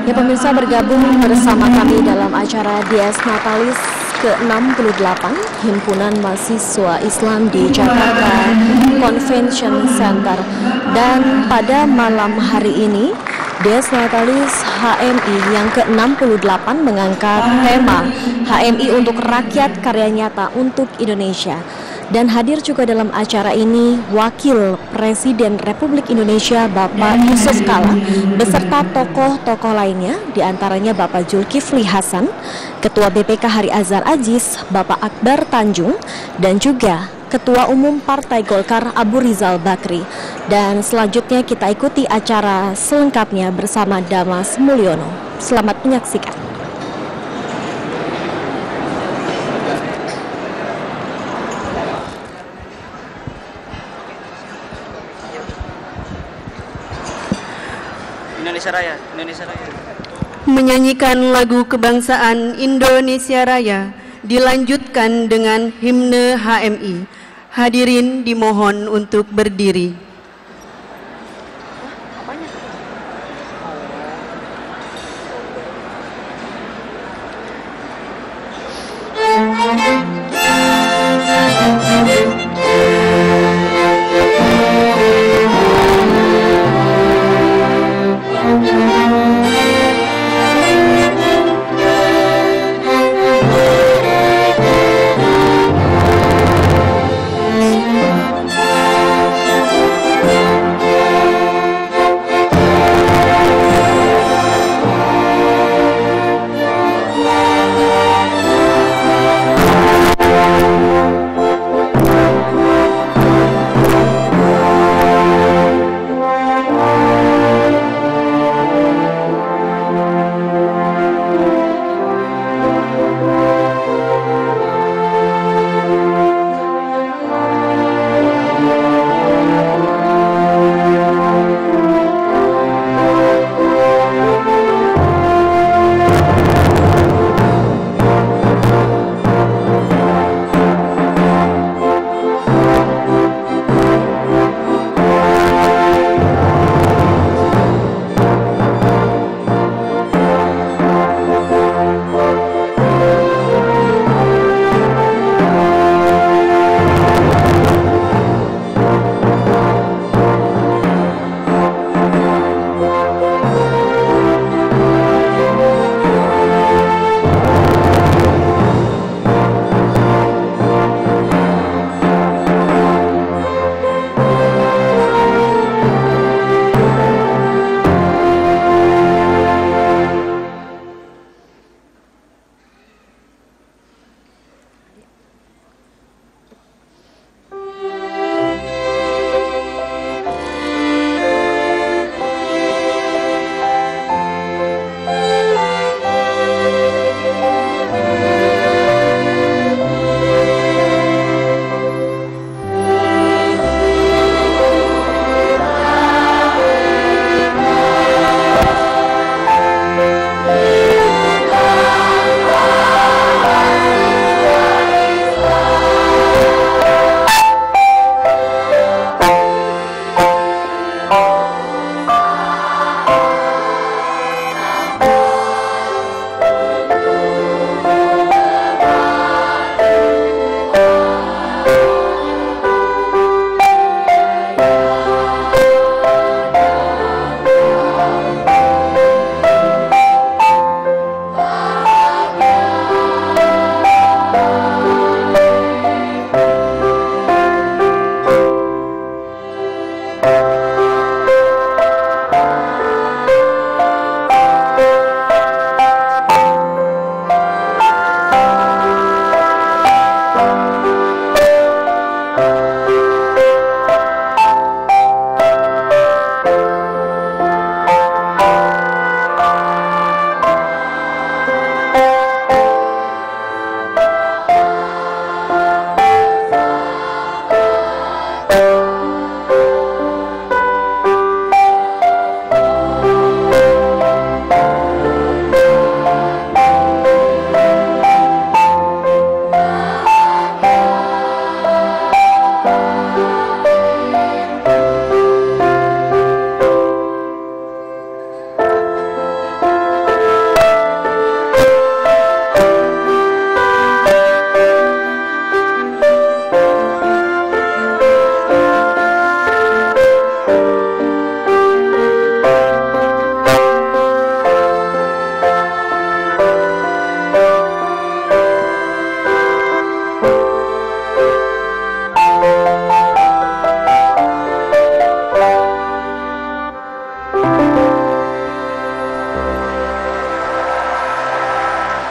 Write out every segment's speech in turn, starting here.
Ya pemirsa, bergabung bersama kami dalam acara Dies Natalis ke-68 Himpunan Mahasiswa Islam di Jakarta Convention Center. Dan pada malam hari ini Dies Natalis HMI yang ke-68 mengangkat tema HMI untuk Rakyat Karya Nyata untuk Indonesia. Dan hadir juga dalam acara ini Wakil Presiden Republik Indonesia Bapak Yusuf Kala beserta tokoh-tokoh lainnya, diantaranya Bapak Zulkifli Hasan, Ketua BPK Hari Azhar Aziz, Bapak Akbar Tanjung, dan juga Ketua Umum Partai Golkar Abu Rizal Bakri. Dan selanjutnya kita ikuti acara selengkapnya bersama Damas Mulyono. Selamat menyaksikan. Indonesia Raya, Indonesia Raya. Menyanyikan lagu kebangsaan Indonesia Raya dilanjutkan dengan himne HMI. Hadirin dimohon untuk berdiri.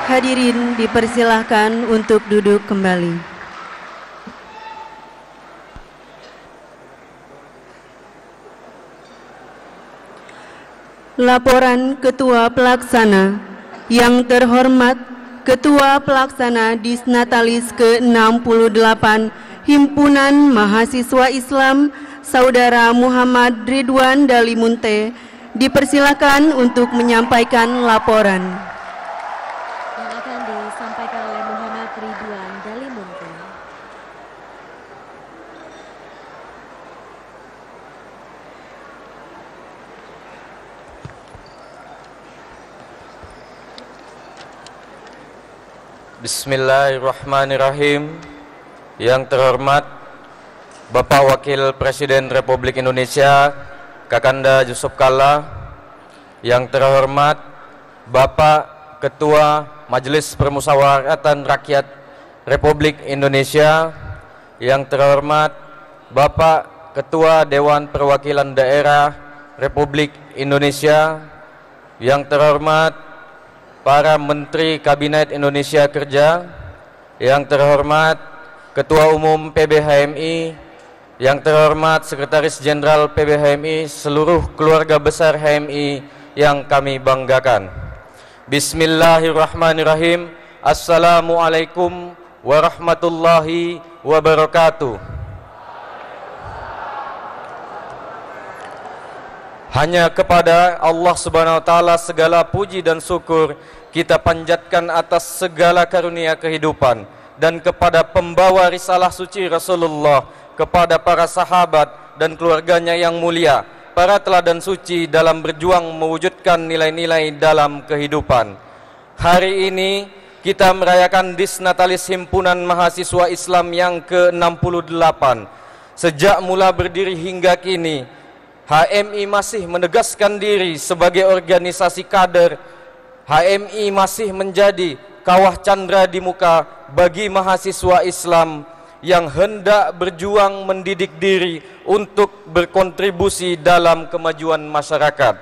Hadirin dipersilahkan untuk duduk kembali. Laporan Ketua Pelaksana. Yang terhormat Ketua Pelaksana Disnatalis ke-68 Himpunan Mahasiswa Islam Saudara Muhammad Ridwan Dalimunte dipersilakan untuk menyampaikan laporan. Yang akan disampaikan oleh Muhammad Ridwan Dalimunte. Bismillahirrahmanirrahim. Yang terhormat Bapak Wakil Presiden Republik Indonesia Kakanda Yusuf Kalla, yang terhormat Bapak Ketua Majelis Permusyawaratan Rakyat Republik Indonesia, yang terhormat Bapak Ketua Dewan Perwakilan Daerah Republik Indonesia, yang terhormat para Menteri Kabinet Indonesia Kerja, yang terhormat Ketua Umum PBHMI, yang terhormat Sekretaris Jenderal PBHMI, seluruh keluarga besar HMI yang kami banggakan. Bismillahirrahmanirrahim. Assalamualaikum warahmatullahi wabarakatuh. Hanya kepada Allah Subhanahu wa Ta'ala segala puji dan syukur kita panjatkan atas segala karunia kehidupan, dan kepada pembawa risalah suci Rasulullah, kepada para sahabat dan keluarganya yang mulia, para teladan suci dalam berjuang mewujudkan nilai-nilai dalam kehidupan. Hari ini kita merayakan Disnatalis Himpunan Mahasiswa Islam yang ke-68. Sejak mula berdiri hingga kini, HMI masih menegaskan diri sebagai organisasi kader. HMI masih menjadi kawah candra di muka bagi mahasiswa Islam yang hendak berjuang mendidik diri untuk berkontribusi dalam kemajuan masyarakat.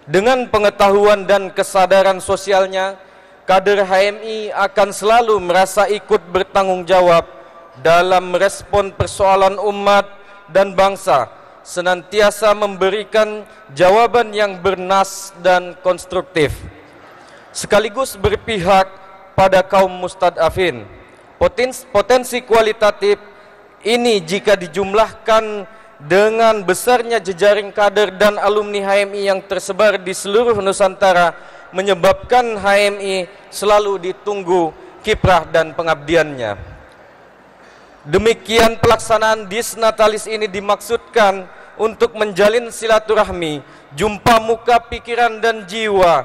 Dengan pengetahuan dan kesadaran sosialnya, kader HMI akan selalu merasa ikut bertanggung jawab dalam merespon persoalan umat dan bangsa, senantiasa memberikan jawaban yang bernas dan konstruktif, sekaligus berpihak pada kaum mustadafin. Potensi kualitatif ini jika dijumlahkan dengan besarnya jejaring kader dan alumni HMI yang tersebar di seluruh Nusantara, menyebabkan HMI selalu ditunggu kiprah dan pengabdiannya. Demikian pelaksanaan Disnatalis ini dimaksudkan untuk menjalin silaturahmi, jumpa muka pikiran dan jiwa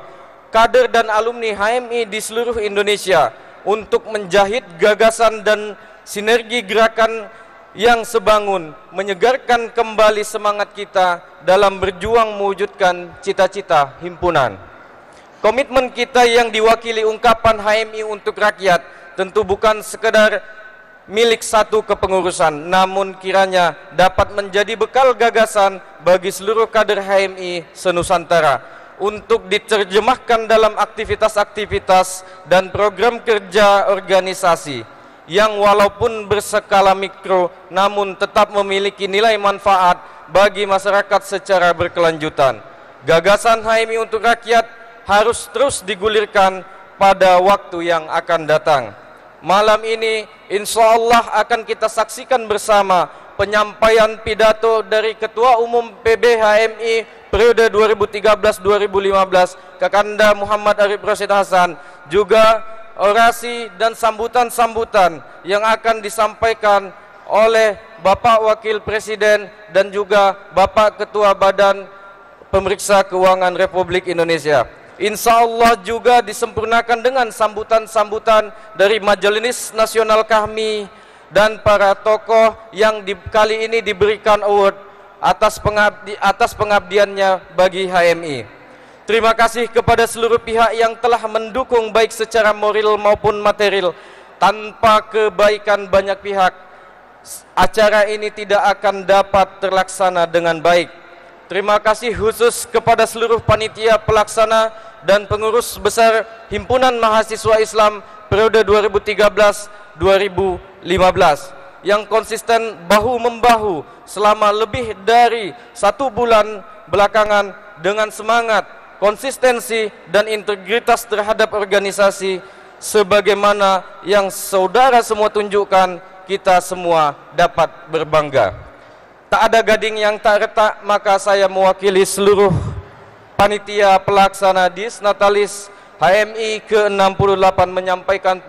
kader dan alumni HMI di seluruh Indonesia, untuk menjahit gagasan dan sinergi gerakan yang sebangun, menyegarkan kembali semangat kita dalam berjuang mewujudkan cita-cita himpunan. Komitmen kita yang diwakili ungkapan HMI untuk rakyat tentu bukan sekedar milik satu kepengurusan, namun kiranya dapat menjadi bekal gagasan bagi seluruh kader HMI senusantara untuk diterjemahkan dalam aktivitas-aktivitas dan program kerja organisasi yang walaupun berskala mikro namun tetap memiliki nilai manfaat bagi masyarakat secara berkelanjutan. Gagasan HMI untuk rakyat harus terus digulirkan pada waktu yang akan datang. Malam ini insya Allah akan kita saksikan bersama penyampaian pidato dari Ketua Umum PBHMI periode 2013-2015 Kakanda Muhammad Arif Rashid Hasan, juga orasi dan sambutan-sambutan yang akan disampaikan oleh Bapak Wakil Presiden dan juga Bapak Ketua Badan Pemeriksa Keuangan Republik Indonesia. Insya Allah juga disempurnakan dengan sambutan-sambutan dari Majelis Nasional kami dan para tokoh yang kali ini diberikan award atas pengabdiannya bagi HMI. Terima kasih kepada seluruh pihak yang telah mendukung baik secara moral maupun material. Tanpa kebaikan banyak pihak, acara ini tidak akan dapat terlaksana dengan baik. Terima kasih khusus kepada seluruh panitia pelaksana dan pengurus besar Himpunan Mahasiswa Islam periode 2013-2015 yang konsisten bahu-membahu selama lebih dari 1 bulan belakangan dengan semangat, konsistensi, dan integritas terhadap organisasi sebagaimana yang saudara semua tunjukkan, kita semua dapat berbangga. Tak ada gading yang tak retak, maka saya mewakili seluruh panitia pelaksana Dies Natalis HMI ke-68 menyampaikan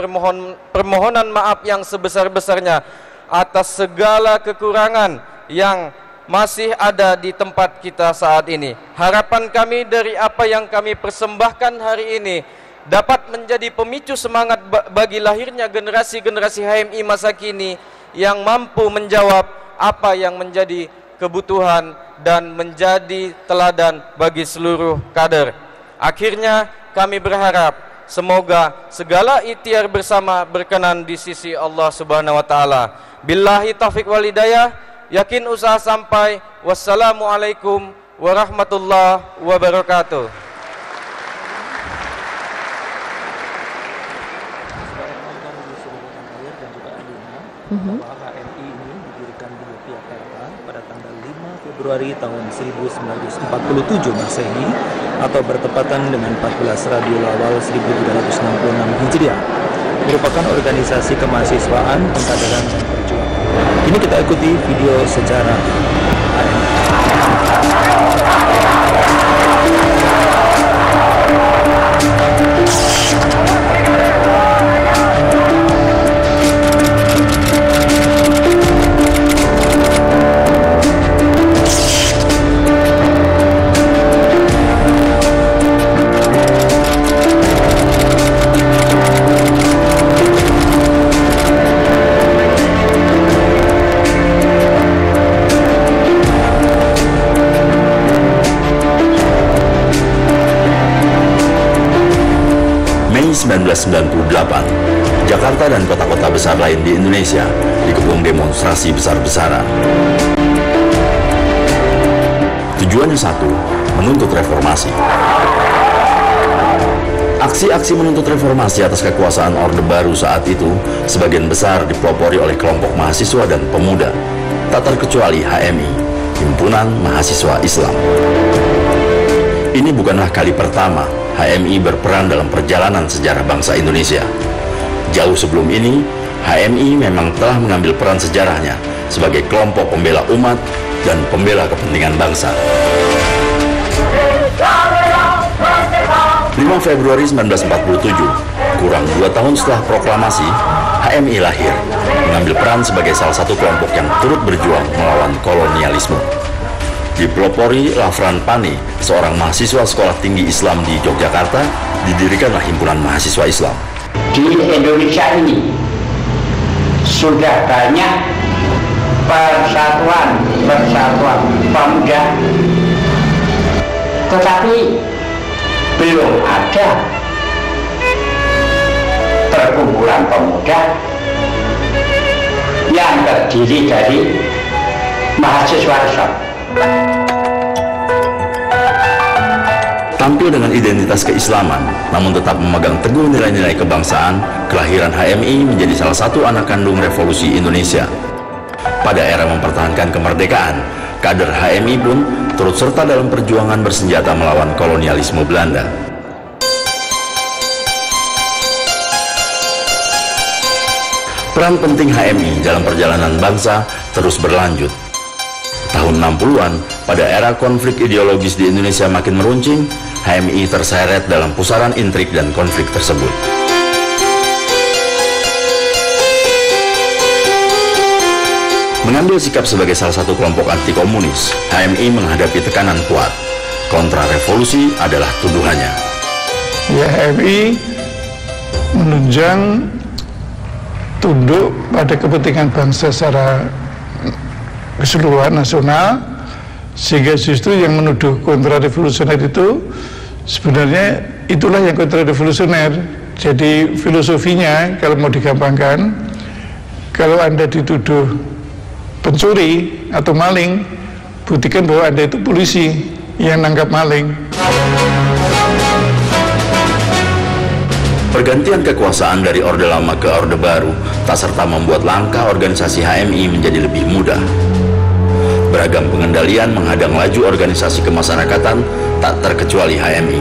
permohonan maaf yang sebesar-besarnya atas segala kekurangan yang masih ada di tempat kita saat ini. Harapan kami dari apa yang kami persembahkan hari ini dapat menjadi pemicu semangat bagi lahirnya generasi-generasi HMI masa kini yang mampu menjawab apa yang menjadi kebutuhan dan menjadi teladan bagi seluruh kader. Akhirnya kami berharap semoga segala ikhtiar bersama berkenan di sisi Allah Subhanahu wa taala. Billahi taufik wal hidayah, yakin usaha sampai. Wassalamualaikum warahmatullahi wabarakatuh. Bahwa HMI ini didirikan di Yogyakarta pada tanggal 5 Februari tahun 1947 Masehi atau bertepatan dengan 14 Rabiul Awal 1366 Hijriah, merupakan organisasi kemahasiswaan, pengkaderan dan perjuangan. Ini kita ikuti video sejarah HMI. Mei 1998, Jakarta dan kota-kota besar lain di Indonesia dikepung demonstrasi besar-besaran. Tujuannya satu, menuntut reformasi. Aksi-aksi menuntut reformasi atas kekuasaan Orde Baru saat itu sebagian besar dipelopori oleh kelompok mahasiswa dan pemuda, tak terkecuali HMI, Himpunan Mahasiswa Islam. Ini bukanlah kali pertama HMI berperan dalam perjalanan sejarah bangsa Indonesia. Jauh sebelum ini, HMI memang telah mengambil peran sejarahnya sebagai kelompok pembela umat dan pembela kepentingan bangsa. 5 Februari 1947, kurang 2 tahun setelah proklamasi, HMI lahir, mengambil peran sebagai salah satu kelompok yang turut berjuang melawan kolonialisme. Dipelopori Lafran Pani, seorang mahasiswa sekolah tinggi Islam di Yogyakarta, didirikanlah Himpunan Mahasiswa Islam. Di Indonesia ini sudah banyak persatuan pemuda, tetapi belum ada perkumpulan pemuda yang terdiri dari mahasiswa Islam. Tampil dengan identitas keislaman, namun tetap memegang teguh nilai-nilai kebangsaan, kelahiran HMI menjadi salah satu anak kandung revolusi Indonesia. Pada era mempertahankan kemerdekaan, kader HMI pun turut serta dalam perjuangan bersenjata melawan kolonialisme Belanda. Peran penting HMI dalam perjalanan bangsa terus berlanjut. Tahun 60-an, pada era konflik ideologis di Indonesia makin meruncing, HMI terseret dalam pusaran intrik dan konflik tersebut. Mengambil sikap sebagai salah satu kelompok anti komunis, HMI menghadapi tekanan kuat. Kontrarevolusi adalah tuduhannya. Ya, HMI menunjang tunduk pada kepentingan bangsa secara keseluruhan nasional, sehingga justru yang menuduh kontrarevolusioner itu sebenarnya itulah yang kontrarevolusioner. Jadi filosofinya kalau mau digampangkan, kalau Anda dituduh pencuri atau maling, buktikan bahwa Anda itu polisi yang nangkap maling. Pergantian kekuasaan dari Orde Lama ke Orde Baru tak serta membuat langkah organisasi HMI menjadi lebih mudah. Beragam pengendalian menghadang laju organisasi kemasyarakatan tak terkecuali HMI.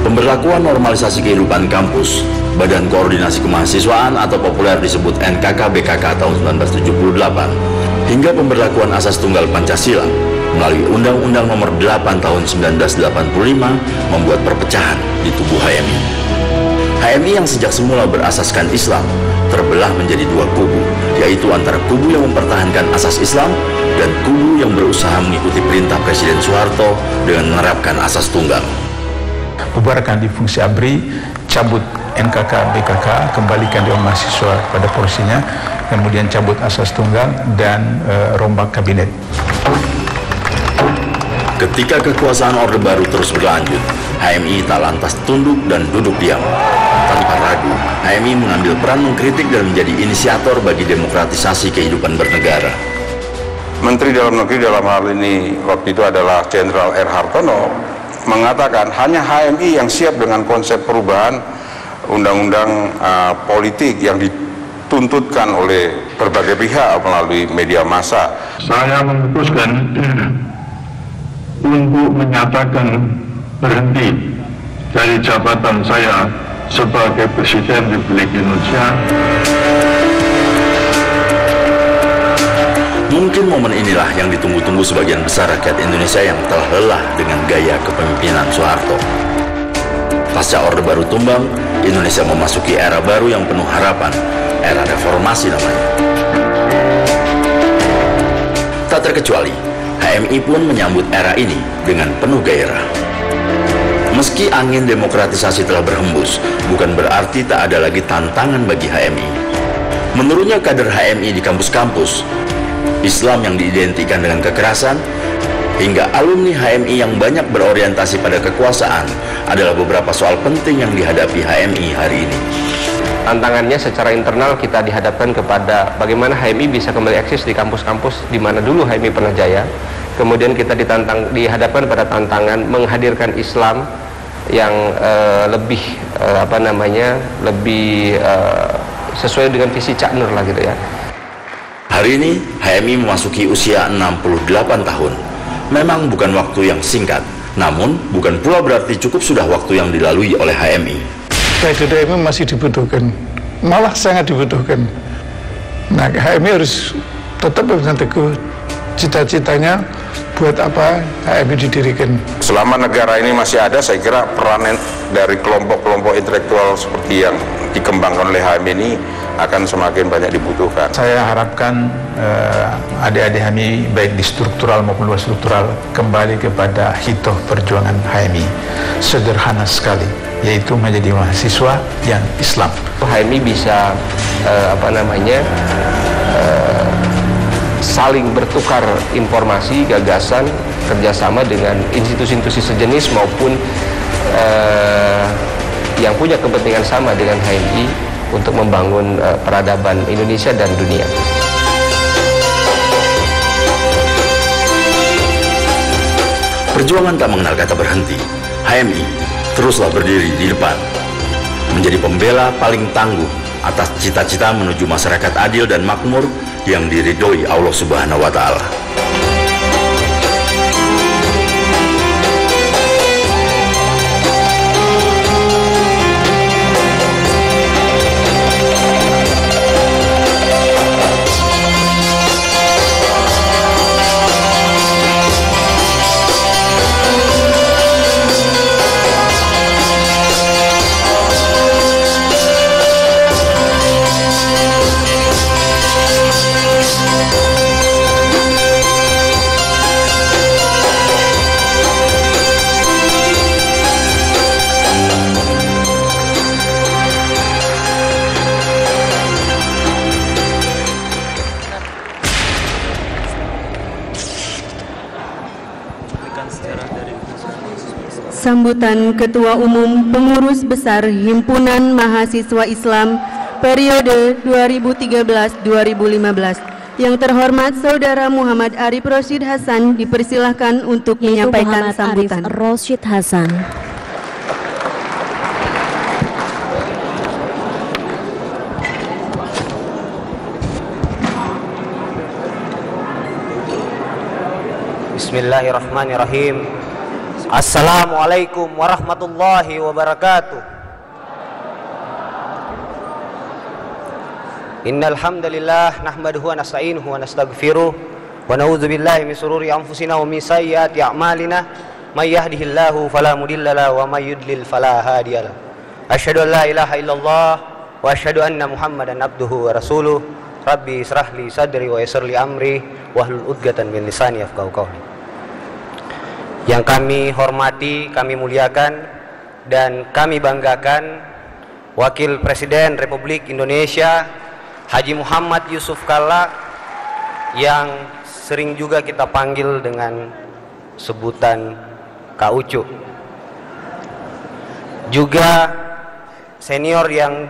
Pemberlakuan normalisasi kehidupan kampus, Badan Koordinasi Kemahasiswaan atau populer disebut NKK-BKK tahun 1978, hingga pemberlakuan asas tunggal Pancasila melalui Undang-Undang Nomor 8 Tahun 1985 membuat perpecahan di tubuh HMI. HMI yang sejak semula berasaskan Islam terbelah menjadi dua kubu, yaitu antara kubu yang mempertahankan asas Islam dan kubu yang berusaha mengikuti perintah Presiden Soeharto dengan menerapkan asas tunggal. Bubarkan di fungsi ABRI, cabut NKK-BKK, kembalikan Dewan Mahasiswa pada porsinya, kemudian cabut asas tunggal dan rombak kabinet. Ketika kekuasaan Orde Baru terus berlanjut, HMI tak lantas tunduk dan duduk diam. Tanpa ragu, HMI mengambil peran mengkritik dan menjadi inisiator bagi demokratisasi kehidupan bernegara. Menteri Dalam Negeri dalam hal ini waktu itu adalah Jenderal R. Hartono mengatakan hanya HMI yang siap dengan konsep perubahan undang-undang politik yang dituntutkan oleh berbagai pihak melalui media massa. Saya memutuskan untuk menyatakan berhenti dari jabatan saya sebagai Presiden Republik Indonesia. Mungkin momen inilah yang ditunggu-tunggu sebagian besar rakyat Indonesia yang telah lelah dengan gaya kepemimpinan Soeharto. Pasca Orde Baru tumbang, Indonesia memasuki era baru yang penuh harapan, era reformasi namanya. Tak terkecuali, HMI pun menyambut era ini dengan penuh gairah. Meski angin demokratisasi telah berhembus, bukan berarti tak ada lagi tantangan bagi HMI. Menurutnya kader HMI di kampus-kampus, Islam yang diidentikan dengan kekerasan, hingga alumni HMI yang banyak berorientasi pada kekuasaan adalah beberapa soal penting yang dihadapi HMI hari ini. Tantangannya secara internal kita dihadapkan kepada bagaimana HMI bisa kembali eksis di kampus-kampus di mana dulu HMI pernah jaya. Kemudian kita dihadapkan pada tantangan menghadirkan Islam yang lebih sesuai dengan visi Cak Nur lah gitu ya. Hari ini HMI memasuki usia 68 tahun. Memang bukan waktu yang singkat, namun bukan pula berarti cukup sudah waktu yang dilalui oleh HMI. Kader HMI masih dibutuhkan, malah sangat dibutuhkan. Nah, HMI harus tetap berpegang teguh cita-citanya buat apa HMI didirikan. Selama negara ini masih ada, saya kira peranan dari kelompok-kelompok intelektual seperti yang dikembangkan oleh HMI ini akan semakin banyak dibutuhkan. Saya harapkan adik-adik HMI baik di struktural maupun luar struktural kembali kepada hitoh perjuangan HMI. Sederhana sekali, yaitu menjadi mahasiswa yang Islam. HMI bisa saling bertukar informasi, gagasan, kerjasama dengan institusi-institusi sejenis maupun yang punya kepentingan sama dengan HMI untuk membangun peradaban Indonesia dan dunia. Perjuangan tak mengenal kata berhenti. HMI teruslah berdiri di depan, menjadi pembela paling tangguh atas cita-cita menuju masyarakat adil dan makmur yang diridhoi Allah Subhanahu wa Ta'ala. Sambutan Ketua Umum Pengurus Besar Himpunan Mahasiswa Islam periode 2013-2015 yang terhormat Saudara Muhammad Arif Rosyid Hasan dipersilahkan untuk menyampaikan sambutan. Arif Rosyid Hasan. Bismillahirrahmanirrahim. Assalamualaikum warahmatullahi wabarakatuh. Innal hamdalillah nahmaduhu wa nasta'inuhu wa nastaghfiruh wa na'udzu billahi min shururi anfusina wa min sayyiati a'malina may yahdihillahu fala mudilla lahu wa may yudlil fala hadiyalah. Asyhadu an la ilaha illallah wa asyhadu anna Muhammadan abduhu wa rasuluh. Rabbi israh li sadri wa yassir li amri wahlul 'uqdatam min lisani yafqahu qawli. Yang kami hormati, kami muliakan dan kami banggakan Wakil Presiden Republik Indonesia Haji Muhammad Yusuf Kalla, yang sering juga kita panggil dengan sebutan Kak Ucu. Juga senior yang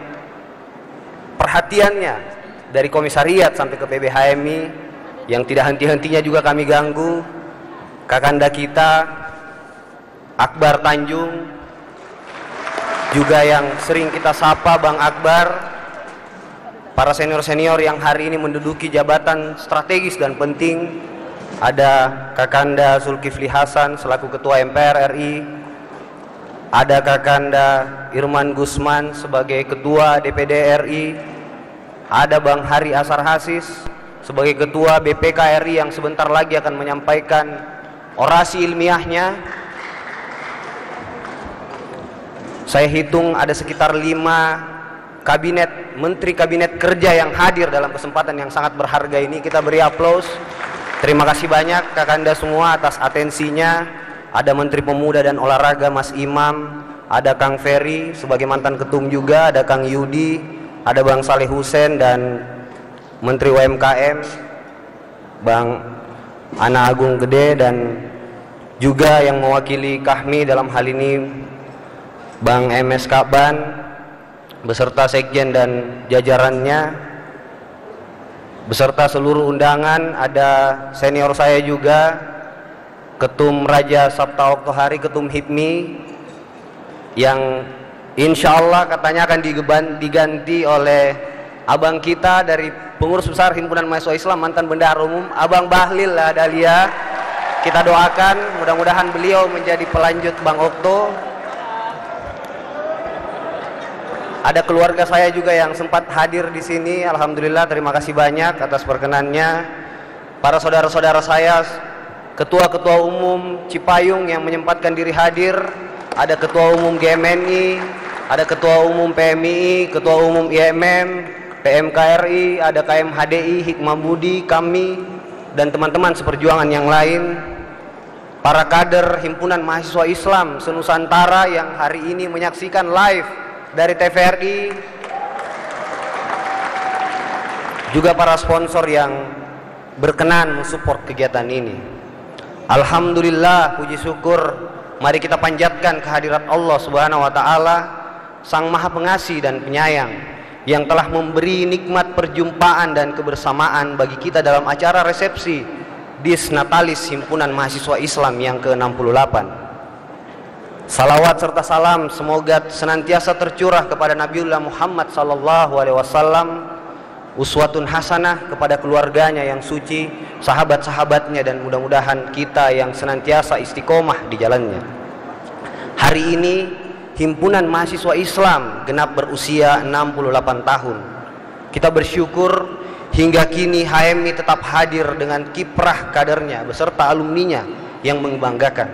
perhatiannya dari komisariat sampai ke PB HMI yang tidak henti-hentinya juga kami ganggu, kakanda kita Akbar Tanjung, juga yang sering kita sapa Bang Akbar. Para senior-senior yang hari ini menduduki jabatan strategis dan penting, ada Kakanda Zulkifli Hasan selaku Ketua MPR RI, ada Kakanda Irman Gusman sebagai Ketua DPD RI, ada Bang Hari Asar Hasis sebagai Ketua BPK RI yang sebentar lagi akan menyampaikan orasi ilmiahnya. Saya hitung ada sekitar 5 Menteri Kabinet Kerja yang hadir dalam kesempatan yang sangat berharga ini. Kita beri aplaus. Terima kasih banyak kakanda semua atas atensinya. Ada Menteri Pemuda dan Olahraga Mas Imam, ada Kang Ferry sebagai mantan ketum juga, ada Kang Yudi, ada Bang Saleh Husen, dan Menteri UMKM Bang Ana Agung Gede, dan juga yang mewakili Kahmi dalam hal ini Bang MS Kaban beserta sekjen dan jajarannya, beserta seluruh undangan. Ada senior saya juga, Ketum Raja Sabta Oktohari, Ketum HIPMI, yang insya Allah katanya akan diganti oleh abang kita dari Pengurus Besar Himpunan Mahasiswa Islam, mantan Bendahara Umum, Abang Bahlil Dahlia. Kita doakan mudah-mudahan beliau menjadi pelanjut Bang Okto. Ada keluarga saya juga yang sempat hadir di sini. Alhamdulillah, terima kasih banyak atas perkenannya. Para saudara-saudara saya, ketua-ketua umum Cipayung yang menyempatkan diri hadir. Ada ketua umum GMNI, ada ketua umum PMI, ketua umum IMM, PMKRI, ada KMHDI, Hikmah Budi, kami, dan teman-teman seperjuangan yang lain. Para kader Himpunan Mahasiswa Islam se-Nusantara yang hari ini menyaksikan live dari TVRI, juga para sponsor yang berkenan mensupport kegiatan ini. Alhamdulillah, puji syukur, mari kita panjatkan kehadirat Allah Subhanahu wa Ta'ala, Sang Maha Pengasih dan Penyayang, yang telah memberi nikmat perjumpaan dan kebersamaan bagi kita dalam acara resepsi Dis Natalis Himpunan Mahasiswa Islam yang ke-68. Salawat serta salam semoga senantiasa tercurah kepada Nabiullah Muhammad sallallahu alaihi wasallam, uswatun hasanah kepada keluarganya yang suci, sahabat-sahabatnya, dan mudah-mudahan kita yang senantiasa istiqomah di jalannya. Hari ini Himpunan Mahasiswa Islam genap berusia 68 tahun. Kita bersyukur hingga kini HMI tetap hadir dengan kiprah kadernya beserta alumninya yang membanggakan.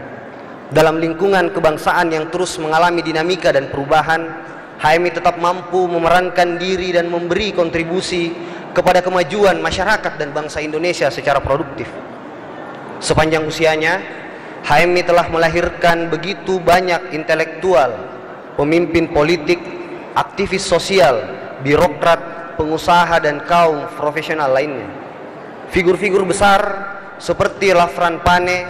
Dalam lingkungan kebangsaan yang terus mengalami dinamika dan perubahan, HMI tetap mampu memerankan diri dan memberi kontribusi kepada kemajuan masyarakat dan bangsa Indonesia secara produktif. Sepanjang usianya, HMI telah melahirkan begitu banyak intelektual, pemimpin politik, aktivis sosial, birokrat, pengusaha, dan kaum profesional lainnya. Figur-figur besar seperti Lafran Pane,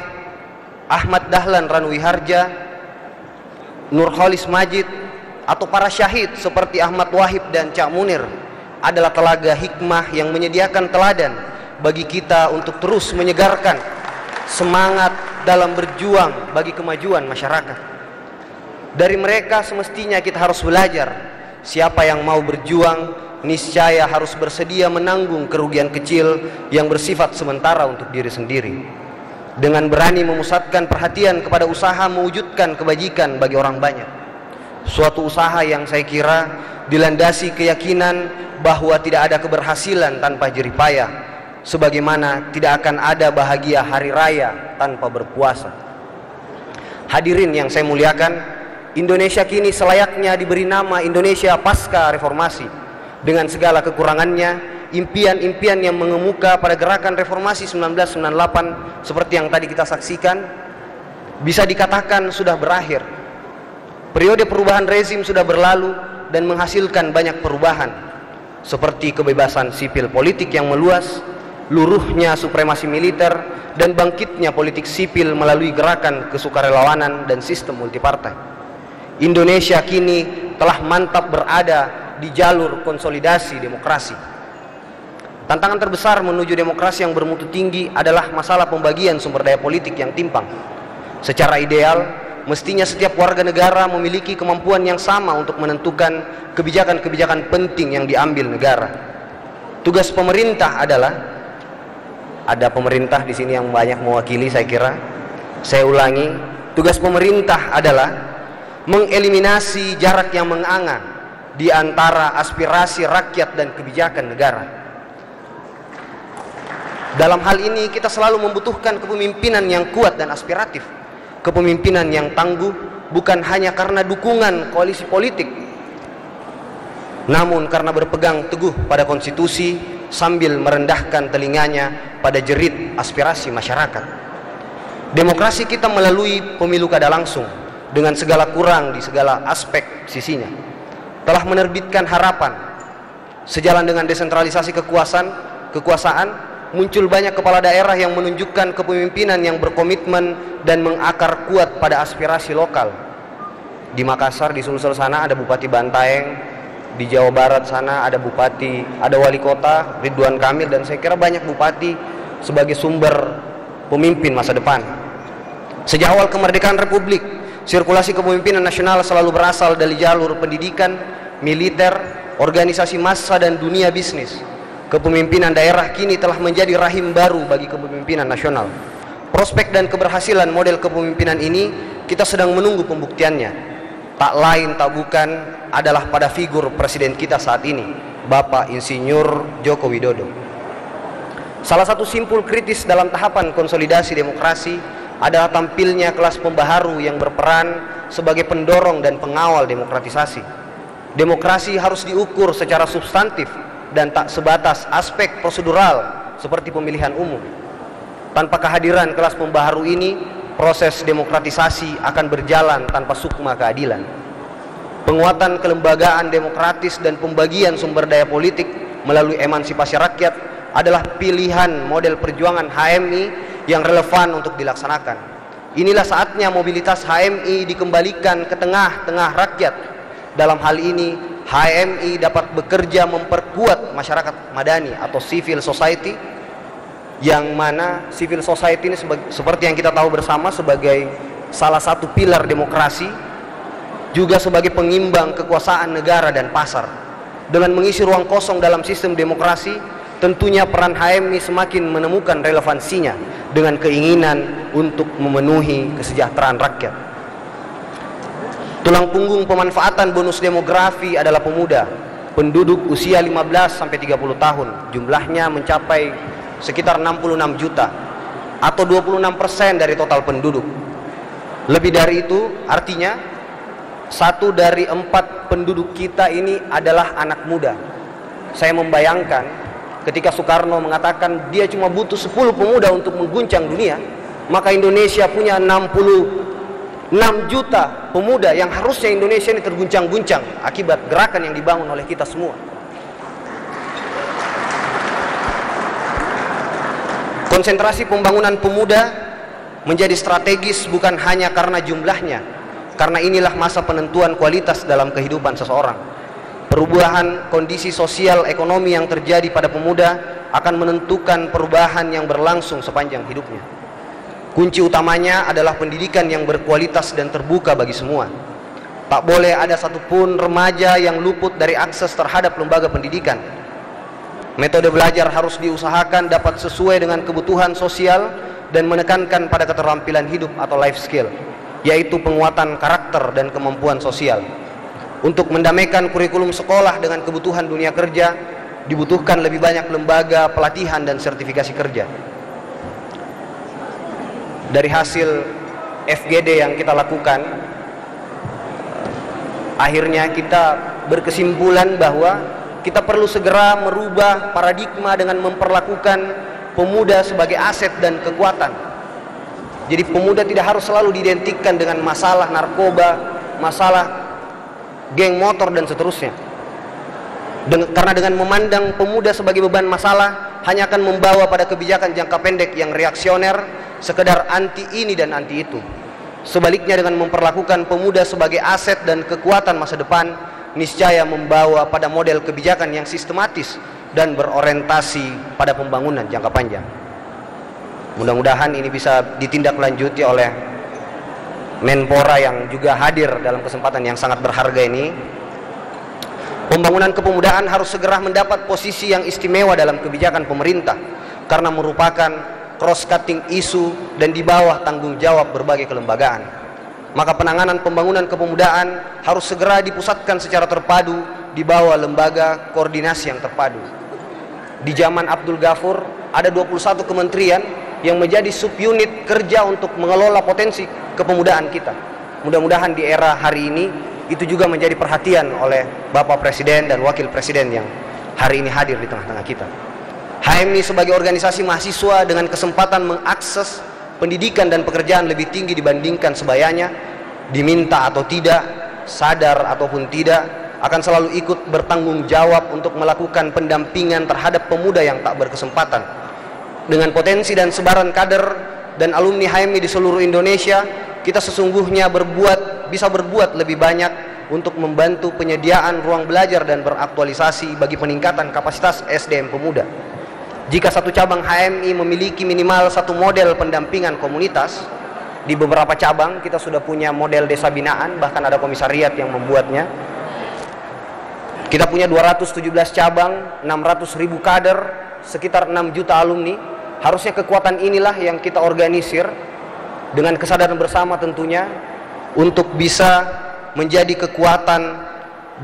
Ahmad Dahlan Ranwiharja, Nurholis Majid, atau para syahid seperti Ahmad Wahib dan Cak Munir adalah telaga hikmah yang menyediakan teladan bagi kita untuk terus menyegarkan semangat dalam berjuang bagi kemajuan masyarakat. Dari mereka semestinya kita harus belajar. Siapa yang mau berjuang, niscaya harus bersedia menanggung kerugian kecil yang bersifat sementara untuk diri sendiri. dengan berani memusatkan perhatian kepada usaha mewujudkan kebajikan bagi orang banyak. Suatu usaha yang saya kira dilandasi keyakinan bahwa tidak ada keberhasilan tanpa jerih payah, sebagaimana tidak akan ada bahagia hari raya tanpa berpuasa. Hadirin yang saya muliakan, Indonesia kini selayaknya diberi nama Indonesia pasca reformasi. Dengan segala kekurangannya, impian-impian yang mengemuka pada gerakan reformasi 1998 seperti yang tadi kita saksikan bisa dikatakan sudah berakhir. Periode perubahan rezim sudah berlalu dan menghasilkan banyak perubahan, seperti kebebasan sipil politik yang meluas, luruhnya supremasi militer, dan bangkitnya politik sipil melalui gerakan kesukarelawanan dan sistem multipartai. Indonesia kini telah mantap berada di jalur konsolidasi demokrasi. Tantangan terbesar menuju demokrasi yang bermutu tinggi adalah masalah pembagian sumber daya politik yang timpang. Secara ideal, mestinya setiap warga negara memiliki kemampuan yang sama untuk menentukan kebijakan-kebijakan penting yang diambil negara. Tugas pemerintah adalah, ada pemerintah di sini yang banyak mewakili saya kira. Saya ulangi, tugas pemerintah adalah mengeliminasi jarak yang menganga di antara aspirasi rakyat dan kebijakan negara. Dalam hal ini kita selalu membutuhkan kepemimpinan yang kuat dan aspiratif, kepemimpinan yang tangguh bukan hanya karena dukungan koalisi politik, namun karena berpegang teguh pada konstitusi sambil merendahkan telinganya pada jerit aspirasi masyarakat. Demokrasi kita melalui pemilu kada langsung dengan segala kurang di segala aspek sisinya telah menerbitkan harapan. Sejalan dengan desentralisasi kekuasaan, muncul banyak kepala daerah yang menunjukkan kepemimpinan yang berkomitmen dan mengakar kuat pada aspirasi lokal. Di Makassar, di Sulsel sana ada Bupati Bantaeng, di Jawa Barat sana ada bupati, ada wali kota Ridwan Kamil, dan saya kira banyak bupati sebagai sumber pemimpin masa depan. Sejak awal kemerdekaan Republik, sirkulasi kepemimpinan nasional selalu berasal dari jalur pendidikan, militer, organisasi massa, dan dunia bisnis. Kepemimpinan daerah kini telah menjadi rahim baru bagi kepemimpinan nasional. Prospek dan keberhasilan model kepemimpinan ini kita sedang menunggu pembuktiannya. Tak lain tak bukan adalah pada figur presiden kita saat ini, Bapak Insinyur Joko Widodo. Salah satu simpul kritis dalam tahapan konsolidasi demokrasi adalah tampilnya kelas pembaharu yang berperan sebagai pendorong dan pengawal demokratisasi. Demokrasi harus diukur secara substantif dan tak sebatas aspek prosedural seperti pemilihan umum. Tanpa kehadiran kelas pembaharu ini, proses demokratisasi akan berjalan tanpa sukma keadilan. Penguatan kelembagaan demokratis dan pembagian sumber daya politik melalui emansipasi rakyat adalah pilihan model perjuangan HMI yang relevan untuk dilaksanakan. Inilah saatnya mobilitas HMI dikembalikan ke tengah-tengah rakyat. Dalam hal ini, HMI dapat bekerja memperkuat masyarakat madani atau civil society, yang mana civil society ini seperti yang kita tahu bersama sebagai salah satu pilar demokrasi, juga sebagai pengimbang kekuasaan negara dan pasar. Dengan mengisi ruang kosong dalam sistem demokrasi, tentunya peran HMI semakin menemukan relevansinya dengan keinginan untuk memenuhi kesejahteraan rakyat. Tulang punggung pemanfaatan bonus demografi adalah pemuda, penduduk usia 15 sampai 30 tahun. Jumlahnya mencapai sekitar 66 juta atau 26% dari total penduduk. Lebih dari itu, artinya 1 dari 4 penduduk kita ini adalah anak muda. Saya membayangkan ketika Soekarno mengatakan dia cuma butuh 10 pemuda untuk mengguncang dunia, maka Indonesia punya 66 juta pemuda yang harusnya Indonesia ini terguncang-guncang akibat gerakan yang dibangun oleh kita semua. Konsentrasi pembangunan pemuda menjadi strategis bukan hanya karena jumlahnya, karena inilah masa penentuan kualitas dalam kehidupan seseorang. Perubahan kondisi sosial ekonomi yang terjadi pada pemuda akan menentukan perubahan yang berlangsung sepanjang hidupnya. Kunci utamanya adalah pendidikan yang berkualitas dan terbuka bagi semua. Tak boleh ada satupun remaja yang luput dari akses terhadap lembaga pendidikan. Metode belajar harus diusahakan dapat sesuai dengan kebutuhan sosial dan menekankan pada keterampilan hidup atau life skill, yaitu penguatan karakter dan kemampuan sosial. Untuk mendamaikan kurikulum sekolah dengan kebutuhan dunia kerja, dibutuhkan lebih banyak lembaga pelatihan dan sertifikasi kerja. Dari hasil FGD yang kita lakukan, akhirnya kita berkesimpulan bahwa kita perlu segera merubah paradigma dengan memperlakukan pemuda sebagai aset dan kekuatan. Jadi pemuda tidak harus selalu diidentikan dengan masalah narkoba, masalah geng motor dan seterusnya. Karena dengan memandang pemuda sebagai beban masalah hanya akan membawa pada kebijakan jangka pendek yang reaksioner, sekedar anti ini dan anti itu. Sebaliknya, dengan memperlakukan pemuda sebagai aset dan kekuatan masa depan, niscaya membawa pada model kebijakan yang sistematis dan berorientasi pada pembangunan jangka panjang. Mudah-mudahan ini bisa ditindaklanjuti oleh Menpora yang juga hadir dalam kesempatan yang sangat berharga ini. Pembangunan kepemudaan harus segera mendapat posisi yang istimewa dalam kebijakan pemerintah karena merupakan cross-cutting isu dan di bawah tanggung jawab berbagai kelembagaan. Maka penanganan pembangunan kepemudaan harus segera dipusatkan secara terpadu di bawah lembaga koordinasi yang terpadu. Di zaman Abdul Ghafur ada 21 kementerian yang menjadi subunit kerja untuk mengelola potensi kepemudaan kita. Mudah-mudahan di era hari ini itu juga menjadi perhatian oleh Bapak Presiden dan Wakil Presiden yang hari ini hadir di tengah-tengah kita. HMI sebagai organisasi mahasiswa dengan kesempatan mengakses pendidikan dan pekerjaan lebih tinggi dibandingkan sebayanya, diminta atau tidak, sadar ataupun tidak, akan selalu ikut bertanggung jawab untuk melakukan pendampingan terhadap pemuda yang tak berkesempatan. Dengan potensi dan sebaran kader dan alumni HMI di seluruh Indonesia, kita sesungguhnya bisa berbuat lebih banyak untuk membantu penyediaan ruang belajar dan beraktualisasi bagi peningkatan kapasitas SDM pemuda. Jika satu cabang HMI memiliki minimal satu model pendampingan komunitas, di beberapa cabang kita sudah punya model desa binaan, bahkan ada komisariat yang membuatnya. Kita punya 217 cabang, 600.000 kader, sekitar 6 juta alumni. Harusnya kekuatan inilah yang kita organisir dengan kesadaran bersama tentunya untuk bisa menjadi kekuatan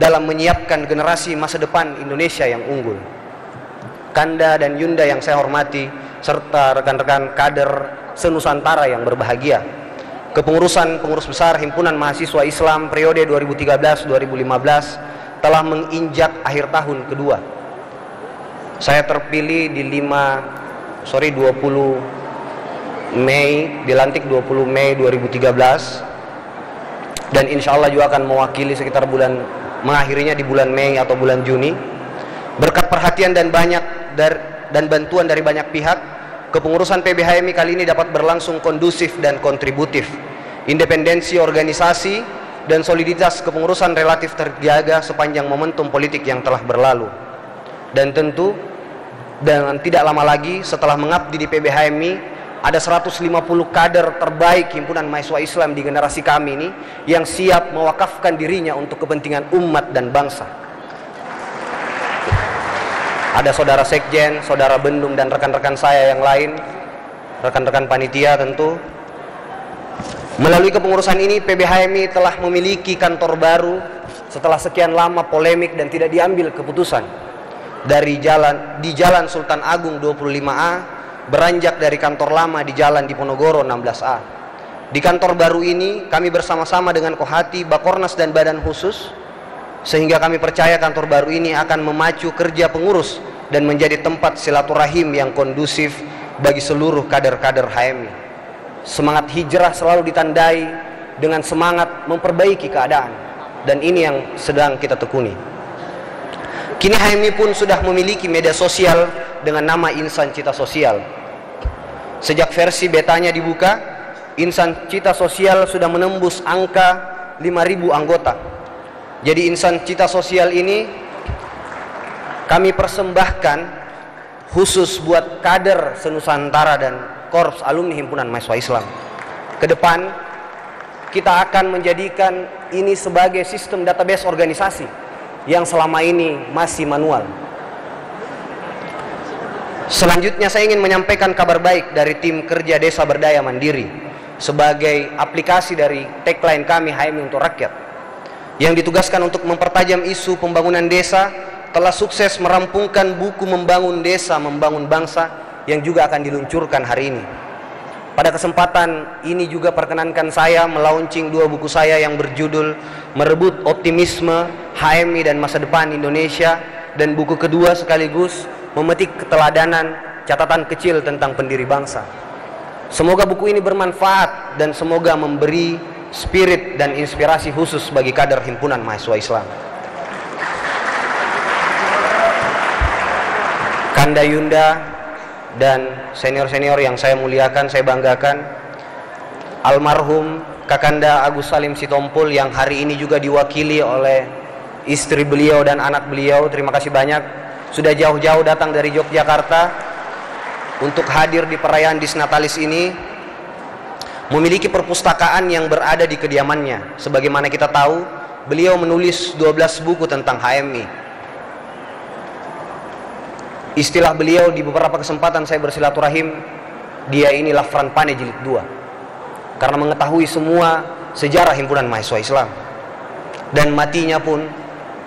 dalam menyiapkan generasi masa depan Indonesia yang unggul. Kanda dan Yunda yang saya hormati, serta rekan-rekan kader senusantara yang berbahagia, kepengurusan pengurus besar Himpunan Mahasiswa Islam periode 2013-2015 telah menginjak akhir tahun kedua. Saya terpilih di 20 Mei, dilantik 20 Mei 2013, dan insya Allah juga akan mewakili sekitar mengakhirinya di bulan Mei atau bulan Juni. Berkat perhatian dan bantuan dari banyak pihak, kepengurusan PBHMI kali ini dapat berlangsung kondusif dan kontributif. Independensi organisasi dan soliditas kepengurusan relatif terjaga sepanjang momentum politik yang telah berlalu. Dan tentu dengan tidak lama lagi setelah mengabdi di PBHMI, ada 150 kader terbaik Himpunan Mahasiswa Islam di generasi kami ini yang siap mewakafkan dirinya untuk kepentingan umat dan bangsa. Ada saudara sekjen, saudara bendum, dan rekan-rekan saya yang lain, rekan-rekan panitia tentu. Melalui kepengurusan ini, PBHMI telah memiliki kantor baru setelah sekian lama polemik dan tidak diambil keputusan. Di Jalan Sultan Agung 25A, beranjak dari kantor lama di Jalan Diponegoro 16A. Di kantor baru ini kami bersama-sama dengan Kohati, Bakornas dan Badan Khusus, sehingga kami percaya kantor baru ini akan memacu kerja pengurus dan menjadi tempat silaturahim yang kondusif bagi seluruh kader-kader HMI. Semangat hijrah selalu ditandai dengan semangat memperbaiki keadaan, dan ini yang sedang kita tekuni. Kini HMI pun sudah memiliki media sosial dengan nama Insan Cita Sosial. Sejak versi betanya dibuka, Insan Cita Sosial sudah menembus angka 5.000 anggota. Jadi Insan Cita Sosial ini kami persembahkan khusus buat kader senusantara dan korps alumni Himpunan Mahasiswa Islam. Ke depan kita akan menjadikan ini sebagai sistem database organisasi yang selama ini masih manual. Selanjutnya saya ingin menyampaikan kabar baik dari tim kerja Desa Berdaya Mandiri sebagai aplikasi dari tagline kami HMI untuk Rakyat yang ditugaskan untuk mempertajam isu pembangunan desa telah sukses merampungkan buku Membangun Desa, Membangun Bangsa yang juga akan diluncurkan hari ini. Pada kesempatan ini juga perkenankan saya melaunching 2 buku saya yang berjudul Merebut Optimisme, HMI dan Masa Depan Indonesia, dan buku kedua sekaligus Memetik Keteladanan, Catatan Kecil tentang Pendiri Bangsa. Semoga buku ini bermanfaat dan semoga memberi spirit dan inspirasi khusus bagi kader Himpunan Mahasiswa Islam. Kanda Yunda dan senior-senior yang saya muliakan, saya banggakan, almarhum Kakanda Agus Salim Sitompul yang hari ini juga diwakili oleh istri beliau dan anak beliau. Terima kasih banyak sudah jauh-jauh datang dari Yogyakarta untuk hadir di perayaan Disnatalis ini. Memiliki perpustakaan yang berada di kediamannya. Sebagaimana kita tahu, beliau menulis 12 buku tentang HMI. Istilah beliau di beberapa kesempatan saya bersilaturahim, dia ini Lafran Pane jilid 2. Karena mengetahui semua sejarah Himpunan Mahasiswa Islam. Dan matinya pun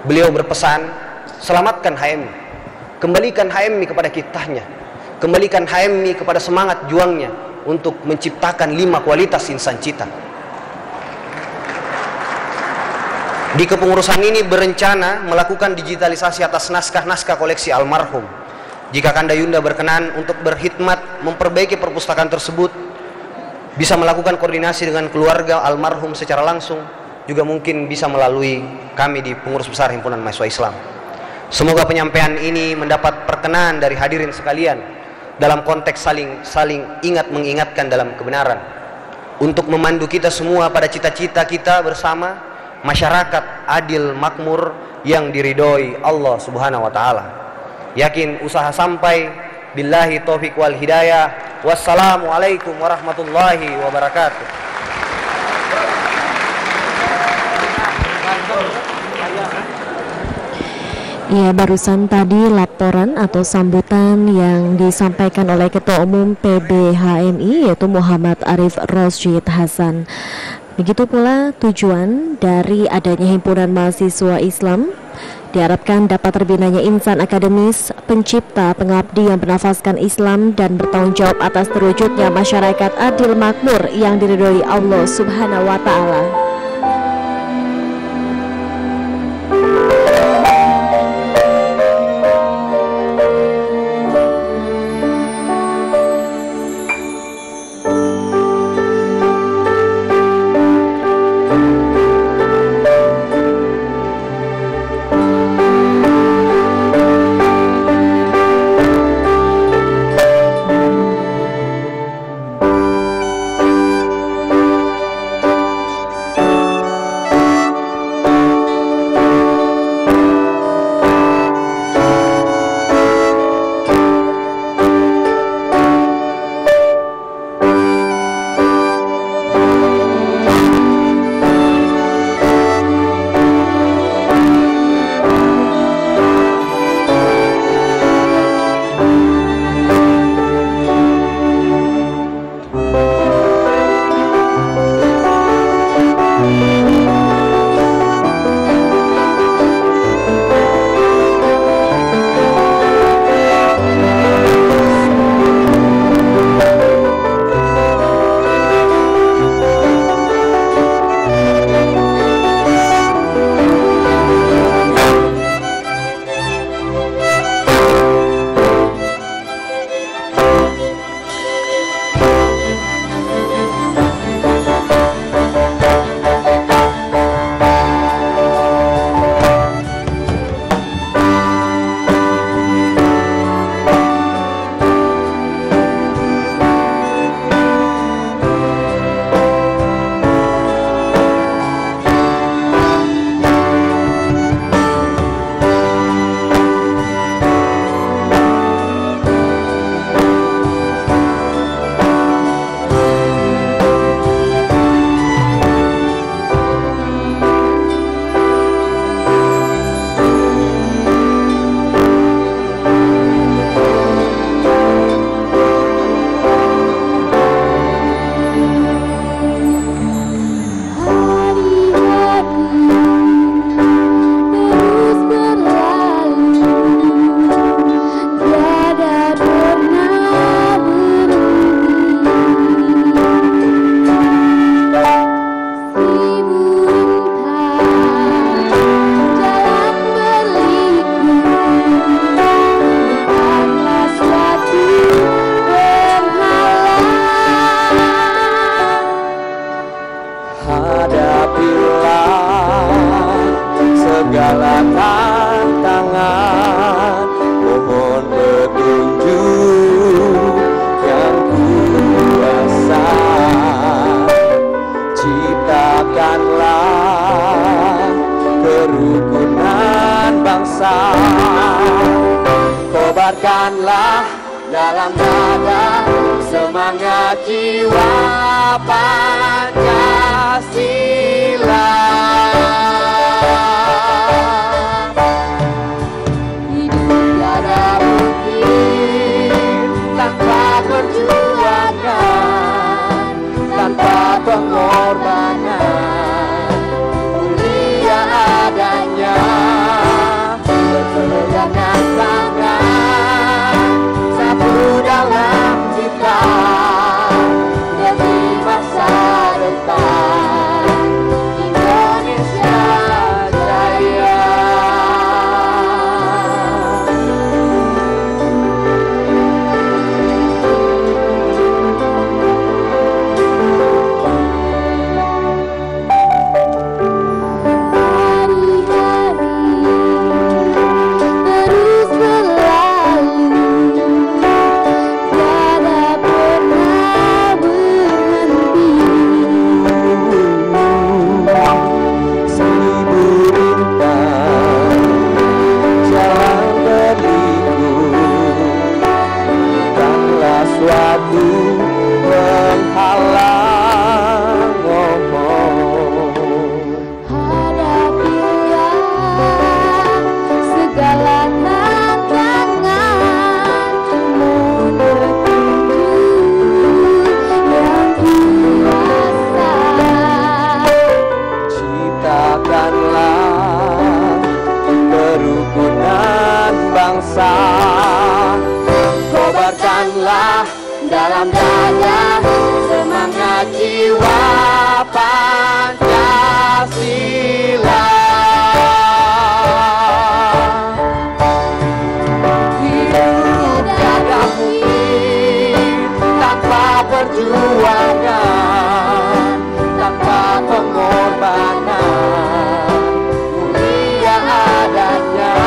beliau berpesan, selamatkan HMI, kembalikan HMI kepada kitahnya, kembalikan HMI kepada semangat juangnya untuk menciptakan 5 kualitas insan cita. Di kepengurusan ini berencana melakukan digitalisasi atas naskah-naskah koleksi almarhum. Jika Kanda Yunda berkenan untuk berkhidmat memperbaiki perpustakaan tersebut, bisa melakukan koordinasi dengan keluarga almarhum secara langsung, juga mungkin bisa melalui kami di pengurus besar Himpunan Mahasiswa Islam. Semoga penyampaian ini mendapat perkenan dari hadirin sekalian dalam konteks saling ingat mengingatkan dalam kebenaran, untuk memandu kita semua pada cita-cita kita bersama, masyarakat adil makmur yang diridhoi Allah Subhanahu wa taala. Yakin usaha sampai, billahi taufik wal hidayah. Wassalamualaikum warahmatullahi wabarakatuh. Ya, barusan tadi laporan atau sambutan yang disampaikan oleh Ketua Umum PBHMI yaitu Muhammad Arif Rosyid Hasan. Begitu pula tujuan dari adanya Himpunan Mahasiswa Islam, diharapkan dapat terbinanya insan akademis, pencipta, pengabdi yang bernafaskan Islam dan bertanggung jawab atas terwujudnya masyarakat adil makmur yang diridhoi Allah Subhanahu wa taala. kerukunan bangsa. Kobarkanlah dalam dada semangat jiwa Pancasila. Hidup tiada mungkin tanpa perjuangan, tanpa pengorbanan, mulia adanya berpegangan tangan, satu dalam cita demi masa depan Indonesia Jaya. Suatu penghalang, hadapilah segala tantangan, menuju yang kuasa. Ciptakanlah kerukunan bangsa. Kobarkanlah dalam dada semangat jiwa Pancasila. Hidup tiada mungkin tanpa perjuangan, tanpa pengorbanan, mulia adanya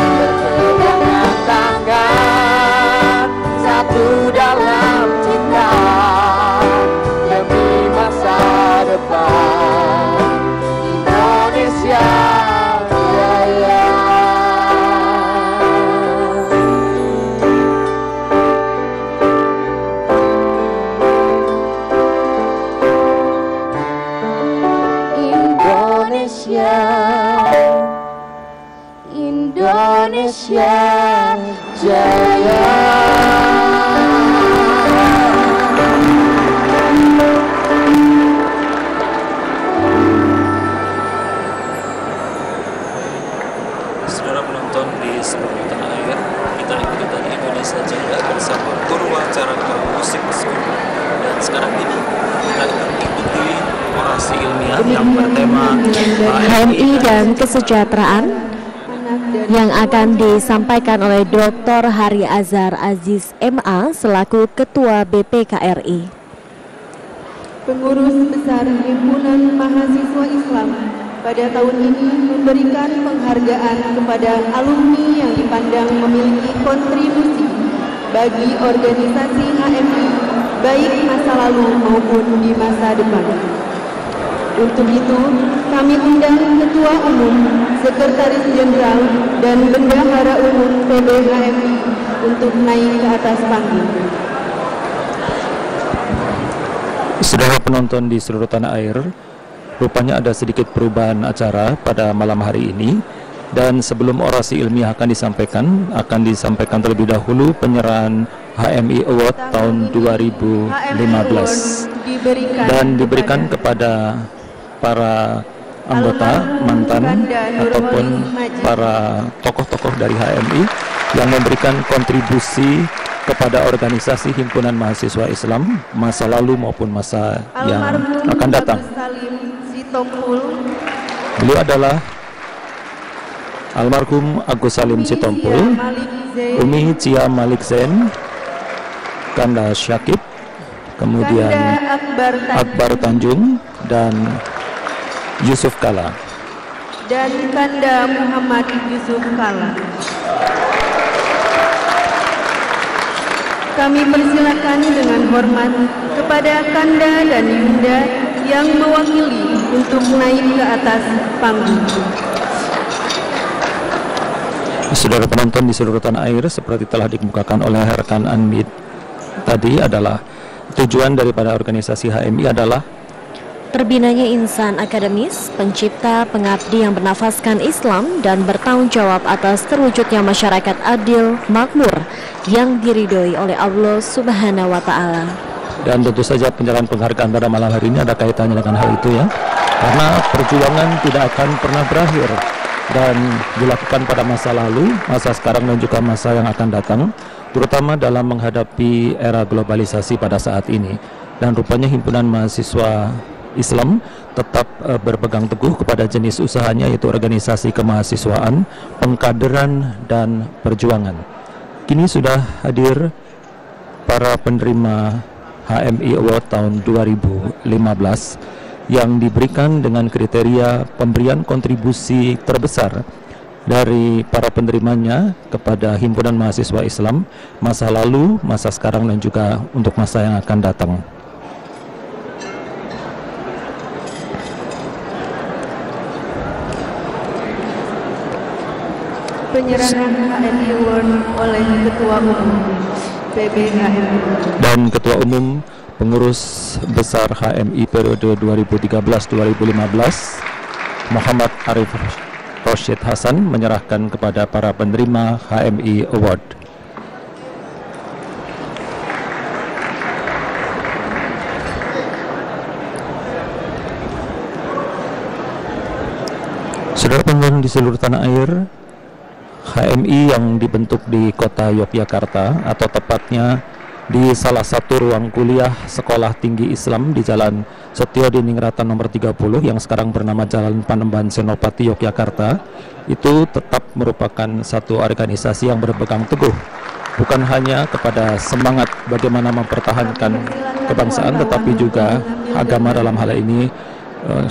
berpegangan tangan, satu dalam cinta demi masa depan Indonesia Jaya. Indonesia, Indonesia Jaya. Saudara penonton di seluruh tanah air, kita ikuti dari Indonesia Jaya bersama Purwacaraka Musik School. Dan sekarang ini kita akan ikuti orasi ilmiah yang bertema HMI dan kesejahteraan yang akan disampaikan oleh Dr. Hari Azhar Aziz MA selaku Ketua BPKRI. Pengurus Besar Himpunan Mahasiswa Islam pada tahun ini memberikan penghargaan kepada alumni yang dipandang memiliki kontribusi bagi organisasi HMI baik masa lalu maupun di masa depan. Untuk itu, kami undang Ketua Umum, Sekretaris Jenderal, dan Bendahara Umum PB HMI untuk naik ke atas panggung. Saudara penonton di seluruh tanah air, rupanya ada sedikit perubahan acara pada malam hari ini. Dan sebelum orasi ilmiah akan disampaikan terlebih dahulu penyerahan HMI Award tahun 2015 dan diberikan kepada para anggota mantan ataupun para tokoh-tokoh dari HMI yang memberikan kontribusi kepada organisasi Himpunan Mahasiswa Islam masa lalu maupun masa yang akan datang. Beliau adalah almarhum Agus Salim Sitompul, Umi Cia Malik Zain, Kanda Syakib, kemudian Akbar Tanjung, dan Yusuf Kala. Dan Kanda Muhammad Yusuf Kala. Kami persilakan dengan hormat kepada Kanda dan Yunda yang mewakili untuk naik ke atas panggung. Saudara penonton di seluruh tanah air, seperti telah dikemukakan oleh rekan Anmid tadi, adalah tujuan daripada organisasi HMI adalah terbinanya insan akademis, pencipta, pengabdi yang bernafaskan Islam dan bertanggung jawab atas terwujudnya masyarakat adil, makmur yang diridhoi oleh Allah Subhanahu wa Ta'ala. Dan tentu saja penyerahan penghargaan pada malam hari ini ada kaitannya dengan hal itu ya, karena perjuangan tidak akan pernah berakhir dan dilakukan pada masa lalu, masa sekarang dan juga masa yang akan datang, terutama dalam menghadapi era globalisasi pada saat ini. Dan rupanya himpunan mahasiswa Islam tetap berpegang teguh kepada jenis usahanya, yaitu organisasi kemahasiswaan, pengkaderan, dan perjuangan. Kini sudah hadir para penerima HMI Award tahun 2015 yang diberikan dengan kriteria pemberian kontribusi terbesar dari para penerimanya kepada himpunan mahasiswa Islam masa lalu, masa sekarang, dan juga untuk masa yang akan datang. Penyerahan HMI Award oleh Ketua Umum PBHMI dan Ketua Umum Pengurus Besar HMI periode 2013-2015 Muhammad Arif Rosyid Hasan menyerahkan kepada para penerima HMI Award. Saudara penonton di seluruh tanah air, HMI yang dibentuk di kota Yogyakarta, atau tepatnya di salah satu ruang kuliah Sekolah Tinggi Islam di Jalan Setio Diningratan nomor 30 yang sekarang bernama Jalan Panembahan Senopati Yogyakarta, itu tetap merupakan satu organisasi yang berpegang teguh bukan hanya kepada semangat bagaimana mempertahankan kebangsaan, tetapi juga agama, dalam hal ini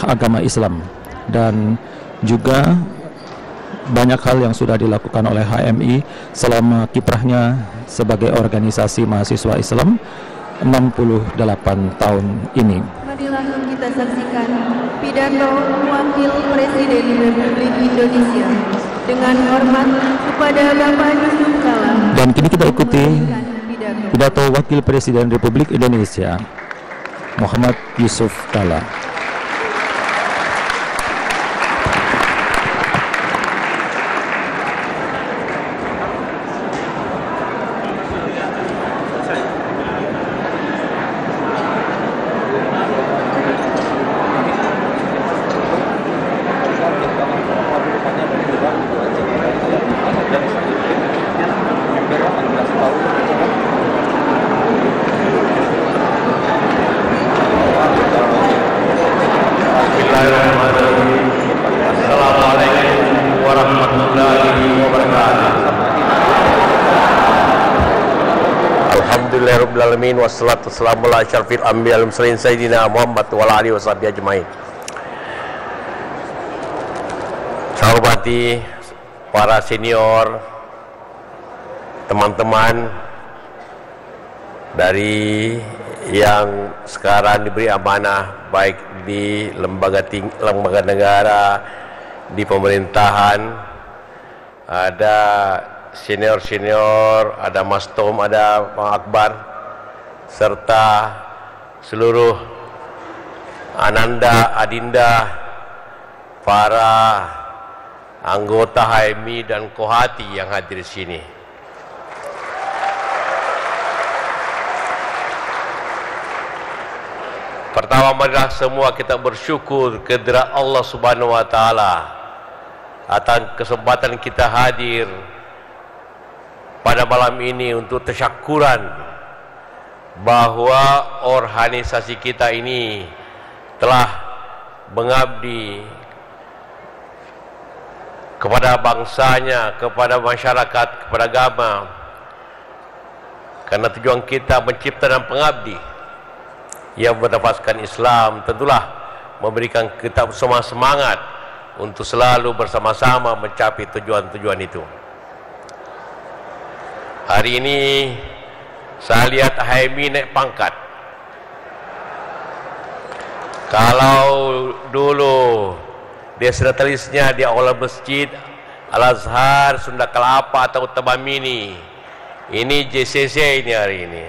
agama Islam. Dan juga banyak hal yang sudah dilakukan oleh HMI selama kiprahnya sebagai organisasi mahasiswa Islam 68 tahun ini. Marilah kita saksikan pidato Wakil Presiden Republik Indonesia dengan hormat kepada Bapak Yusuf Kala. Dan kini kita ikuti pidato Wakil Presiden Republik Indonesia Muhammad Yusuf Kala. Alhamdulillahirrahmanirrahim. Wassalatu wassalamu ala asyrafil anbiya wal mursalin sayyidina Muhammad wa ala alihi washabihi ajmain. Saya hormati para senior, teman-teman dari yang sekarang diberi amanah baik di lembaga negara, di pemerintahan, ada senior-senior, ada Mas Tom, ada Bang Akbar, serta seluruh Ananda, Adinda, para anggota HMI dan Kohati yang hadir di sini. Pertama, marilah semua kita bersyukur kehadirat Allah Subhanahu wa Ta'ala atas kesempatan kita hadir pada malam ini untuk tasyakuran bahwa organisasi kita ini telah mengabdi kepada bangsanya, kepada masyarakat, kepada agama, karena tujuan kita mencipta dan pengabdi yang bernafaskan Islam. Tentulah memberikan kita semua semangat untuk selalu bersama-sama mencapai tujuan-tujuan itu. Hari ini saya lihat HMI naik pangkat. Kalau dulu destinatarisnya di aula masjid Al-Azhar, Sunda Kelapa atau Tabamini, ini JCC ini hari ini.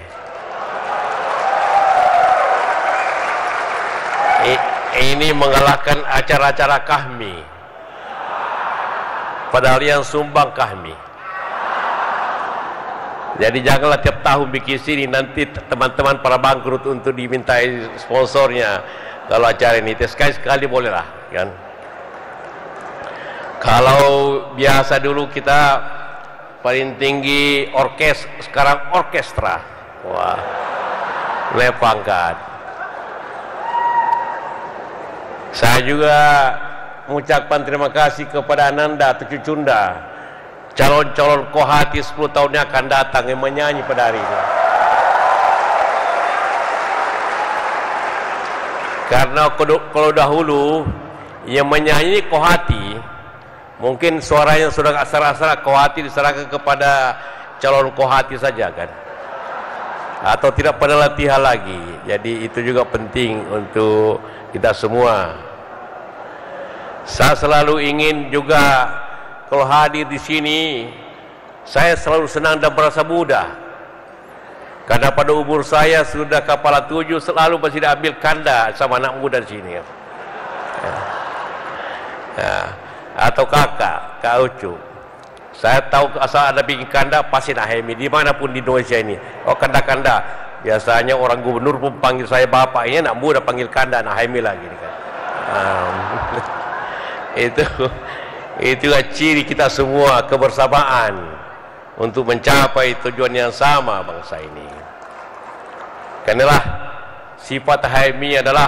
Ini mengalahkan acara-acara Kahmi, padahal yang sumbang Kahmi. Jadi janganlah tiap tahun bikin sini, nanti teman-teman para bangkrut untuk dimintai sponsornya. Kalau acara ini sekali-sekali bolehlah, kan? Kalau biasa dulu kita paling tinggi sekarang orkestra. Wah, naik pangkat. Saya juga mengucapkan terima kasih kepada Ananda atau Cucunda, calon-calon Kohati 10 tahunnya akan datang yang menyanyi pada hari ini. Karena kalau dahulu yang menyanyi Kohati, mungkin suaranya sudah gak serak-serak, Kohati diserahkan kepada calon Kohati saja, kan? Atau tidak pada latihan lagi. Jadi itu juga penting untuk kita semua. Saya selalu ingin juga kalau hadir di sini, saya selalu senang dan merasa muda. Karena pada umur saya sudah kepala 7, selalu masih diambil kanda sama anak muda di sini. Atau Kak Ucu. Saya tahu asal ada bikin kanda pasti nak Hemi dimanapun di Indonesia ini. Oh, kanda-kanda. Biasanya orang gubernur pun panggil saya bapak, ini anak muda panggil kanda, nak Hemi lagi. Kan? Itulah ciri kita semua, kebersamaan untuk mencapai tujuan yang sama bangsa ini. Karenalah sifat HMI adalah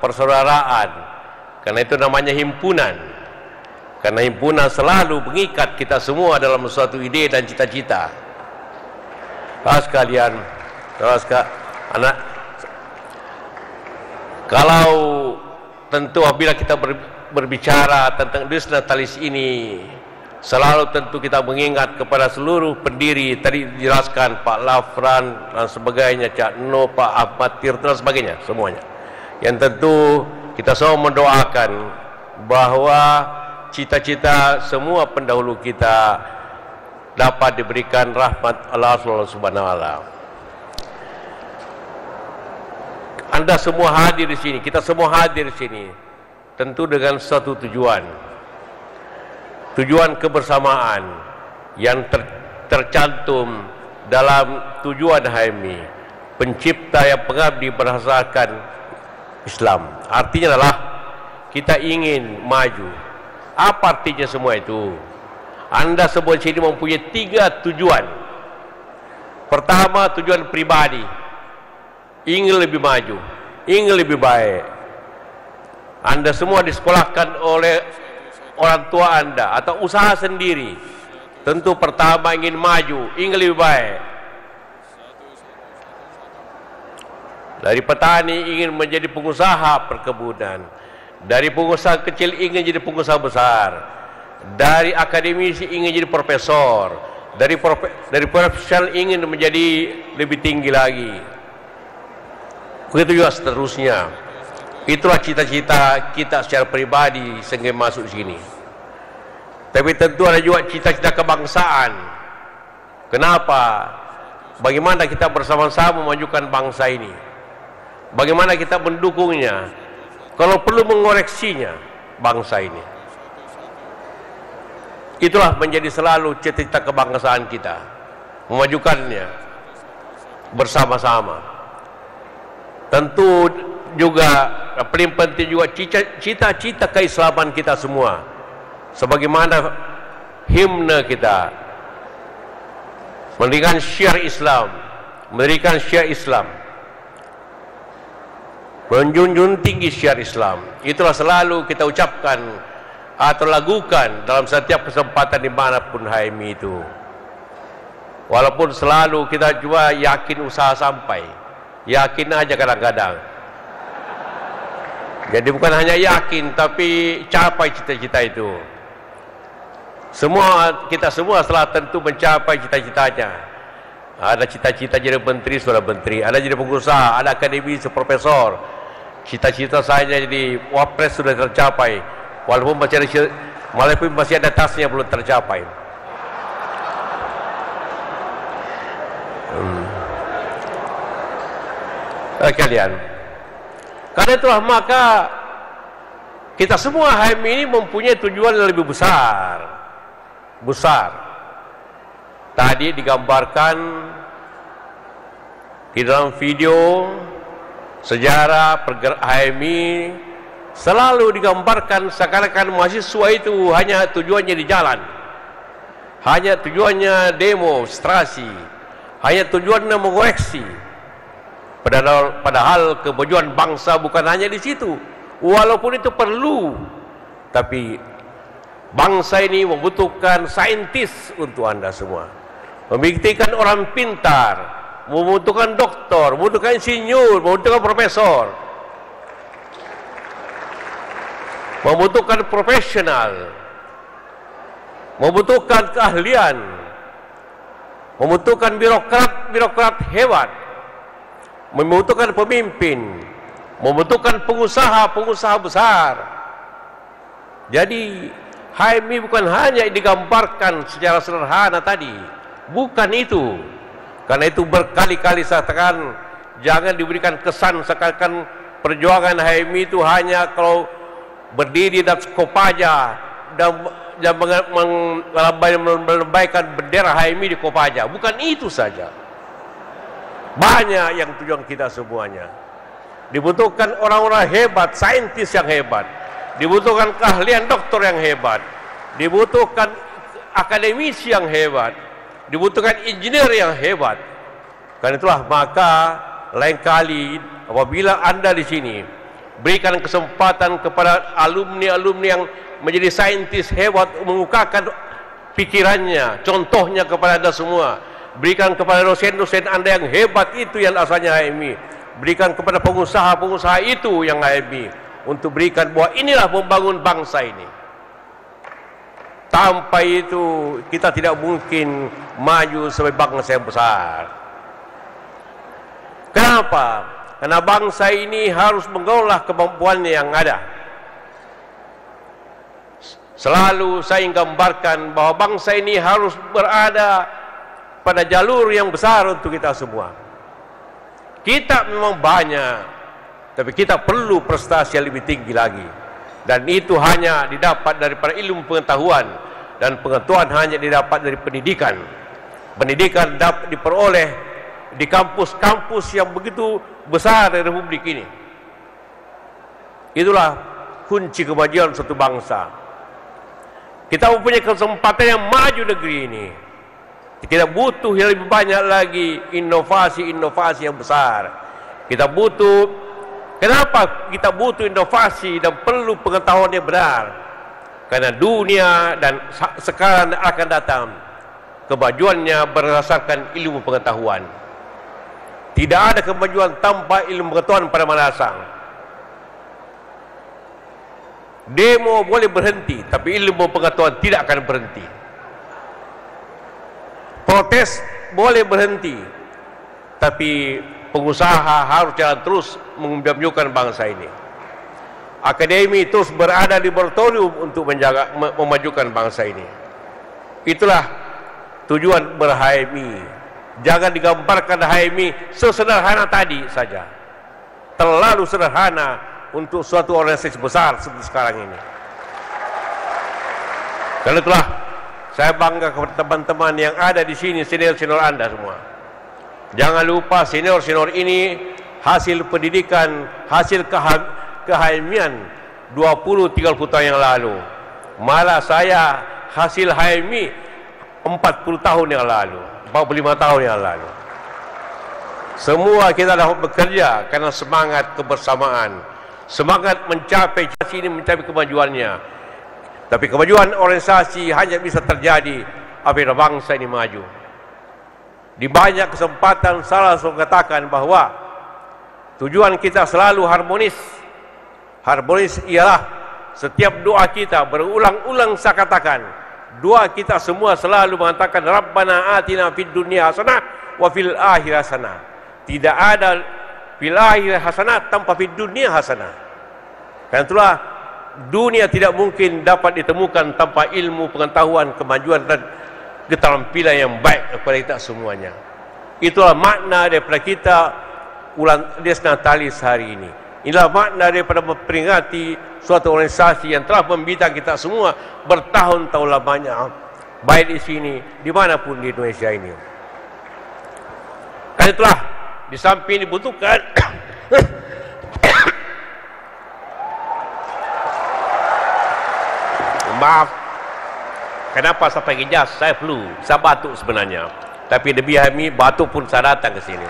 persaudaraan. Karena itu namanya himpunan. Karena himpunan selalu mengikat kita semua dalam suatu ide dan cita-cita. Sekalian, anak, kalau tentu apabila kita berbicara tentang destinatalis ini, selalu tentu kita mengingat kepada seluruh pendiri. Tadi dijelaskan Pak Lafran dan sebagainya, Cak No, Pak Ahmad Tirta dan sebagainya, semuanya. Yang tentu kita semua mendoakan bahwa cita-cita semua pendahulu kita dapat diberikan rahmat Allah Subhanahu wa Ta'ala. Anda semua hadir di sini, kita semua hadir di sini, tentu dengan satu tujuan kebersamaan yang tercantum dalam tujuan HMI, pencipta yang pengabdi berdasarkan Islam. Artinya adalah kita ingin maju. Apa artinya semua itu? Anda semua di sini mempunyai 3 tujuan. Pertama, tujuan pribadi, ingin lebih maju, ingin lebih baik. Anda semua disekolahkan oleh orang tua Anda atau usaha sendiri. Tentu pertama ingin maju, ingin lebih baik. Dari petani ingin menjadi pengusaha perkebunan. Dari pengusaha kecil ingin jadi pengusaha besar. Dari akademisi ingin jadi profesor. Dari profesional ingin menjadi lebih tinggi lagi. Begitu juga seterusnya. Itulah cita-cita kita secara pribadi sehingga masuk sini. Tapi tentu ada juga cita-cita kebangsaan. Kenapa? Bagaimana kita bersama-sama memajukan bangsa ini? Bagaimana kita mendukungnya? Kalau perlu mengoreksinya bangsa ini. Itulah menjadi selalu cita-cita kebangsaan kita. Memajukannya bersama-sama. Tentu juga paling penting juga cita-cita keislaman kita semua, sebagaimana himne kita mendirikan syiar Islam, menjunjung tinggi syiar Islam. Itulah selalu kita ucapkan atau lagukan dalam setiap kesempatan dimanapun HMI itu. Walaupun selalu kita juga yakin usaha sampai, yakin aja kadang-kadang. Jadi bukan hanya yakin, tapi capai cita-cita itu. Kita semua telah tentu mencapai cita-citanya. Ada cita-cita jadi menteri, sudah menteri. Ada jadi pengusaha, ada akademisi, profesor. cita-cita saya jadi wapres sudah tercapai, walaupun masih ada tasnya belum tercapai. Kalian, karena itulah maka kita semua HMI ini mempunyai tujuan yang lebih besar. Tadi digambarkan di dalam video sejarah pergerakan HMI, selalu digambarkan seakan-akan mahasiswa itu hanya tujuannya di jalan, hanya tujuannya demonstrasi, hanya tujuannya mengoreksi. Padahal kemajuan bangsa bukan hanya di situ, walaupun itu perlu, tapi bangsa ini membutuhkan saintis untuk Anda semua, membutuhkan orang pintar, membutuhkan doktor, membutuhkan insinyur, membutuhkan profesor, membutuhkan profesional, membutuhkan keahlian, membutuhkan birokrat hebat, membutuhkan pemimpin, membutuhkan pengusaha besar. Jadi HMI bukan hanya digambarkan secara sederhana tadi, bukan itu. Karena itu berkali-kali saya katakan, jangan diberikan kesan seakan-akan perjuangan HMI itu hanya kalau berdiri di atas Kopaja dan melambaikan bendera HMI di Kopaja. Bukan itu saja. Banyak yang tujuan kita semuanya. Dibutuhkan orang-orang hebat, saintis yang hebat, dibutuhkan keahlian doktor yang hebat, dibutuhkan akademisi yang hebat, dibutuhkan engineer yang hebat. Karena itulah maka lain kali apabila Anda di sini berikan kesempatan kepada alumni-alumni yang menjadi saintis hebat, mengungkapkan pikirannya, contohnya kepada Anda semua. Berikan kepada dosen-dosen Anda yang hebat itu yang asalnya HMI. Berikan kepada pengusaha-pengusaha itu yang HMI, untuk berikan bahwa inilah membangun bangsa ini. Tanpa itu kita tidak mungkin maju sebagai bangsa yang besar. Kenapa? Karena bangsa ini harus mengolah kemampuannya yang ada. Selalu saya gambarkan bahwa bangsa ini harus berada pada jalur yang besar untuk kita semua. Kita memang banyak, tapi kita perlu prestasi yang lebih tinggi lagi. Dan itu hanya didapat daripada ilmu pengetahuan, dan pengetahuan hanya didapat dari pendidikan. Pendidikan dapat diperoleh di kampus-kampus yang begitu besar di Republik ini. Itulah kunci kemajuan suatu bangsa. Kita mempunyai kesempatan yang maju negeri ini. Kita butuh yang lebih banyak lagi inovasi-inovasi yang besar. Kita butuh, kenapa kita butuh inovasi dan perlu pengetahuan yang benar? Karena dunia dan sekarang akan datang, kemajuannya berdasarkan ilmu pengetahuan. Tidak ada kemajuan tanpa ilmu pengetahuan pada masa datang. Demo boleh berhenti, tapi ilmu pengetahuan tidak akan berhenti. Protes boleh berhenti, tapi pengusaha harus jalan terus memajukan bangsa ini. Akademi terus berada di laboratorium untuk memajukan bangsa ini. Itulah tujuan ber-HMI. Jangan digambarkan HMI sesederhana tadi saja. Terlalu sederhana untuk suatu organisasi besar seperti sekarang ini. Karena itulah saya bangga kepada teman-teman yang ada di sini, senior-senior Anda semua. Jangan lupa senior-senior ini hasil pendidikan, hasil kehamian 20-30 tahun yang lalu. Malah saya hasil HMI 40 tahun yang lalu, 45 tahun yang lalu. Semua kita dapat bekerja karena semangat kebersamaan, semangat mencapai ini, mencapai kemajuannya. Tapi kemajuan organisasi hanya bisa terjadi apabila bangsa ini maju. Di banyak kesempatan salah saya katakan bahwa tujuan kita selalu harmonis. Harmonis ialah setiap doa kita berulang-ulang saya katakan, doa kita semua selalu mengatakan Rabbana atina fid dunya hasanah wa fil akhirati hasanah. Tidak ada fil akhirati hasanah, tampak fid dunia hasanah. Karena itulah dunia tidak mungkin dapat ditemukan tanpa ilmu, pengetahuan, kemajuan dan keterampilan yang baik kepada kita semuanya. Itulah makna daripada kita ulang Dies Natalis hari ini. Inilah makna daripada memperingati suatu organisasi yang telah membina kita semua bertahun-tahun lamanya, baik di sini, dimanapun di Indonesia ini. Karena itulah di samping dibutuhkan maaf, kenapa saya pakai jas? Saya flu, saya batuk sebenarnya. Tapi demi HMI, batuk pun saya datang ke sini.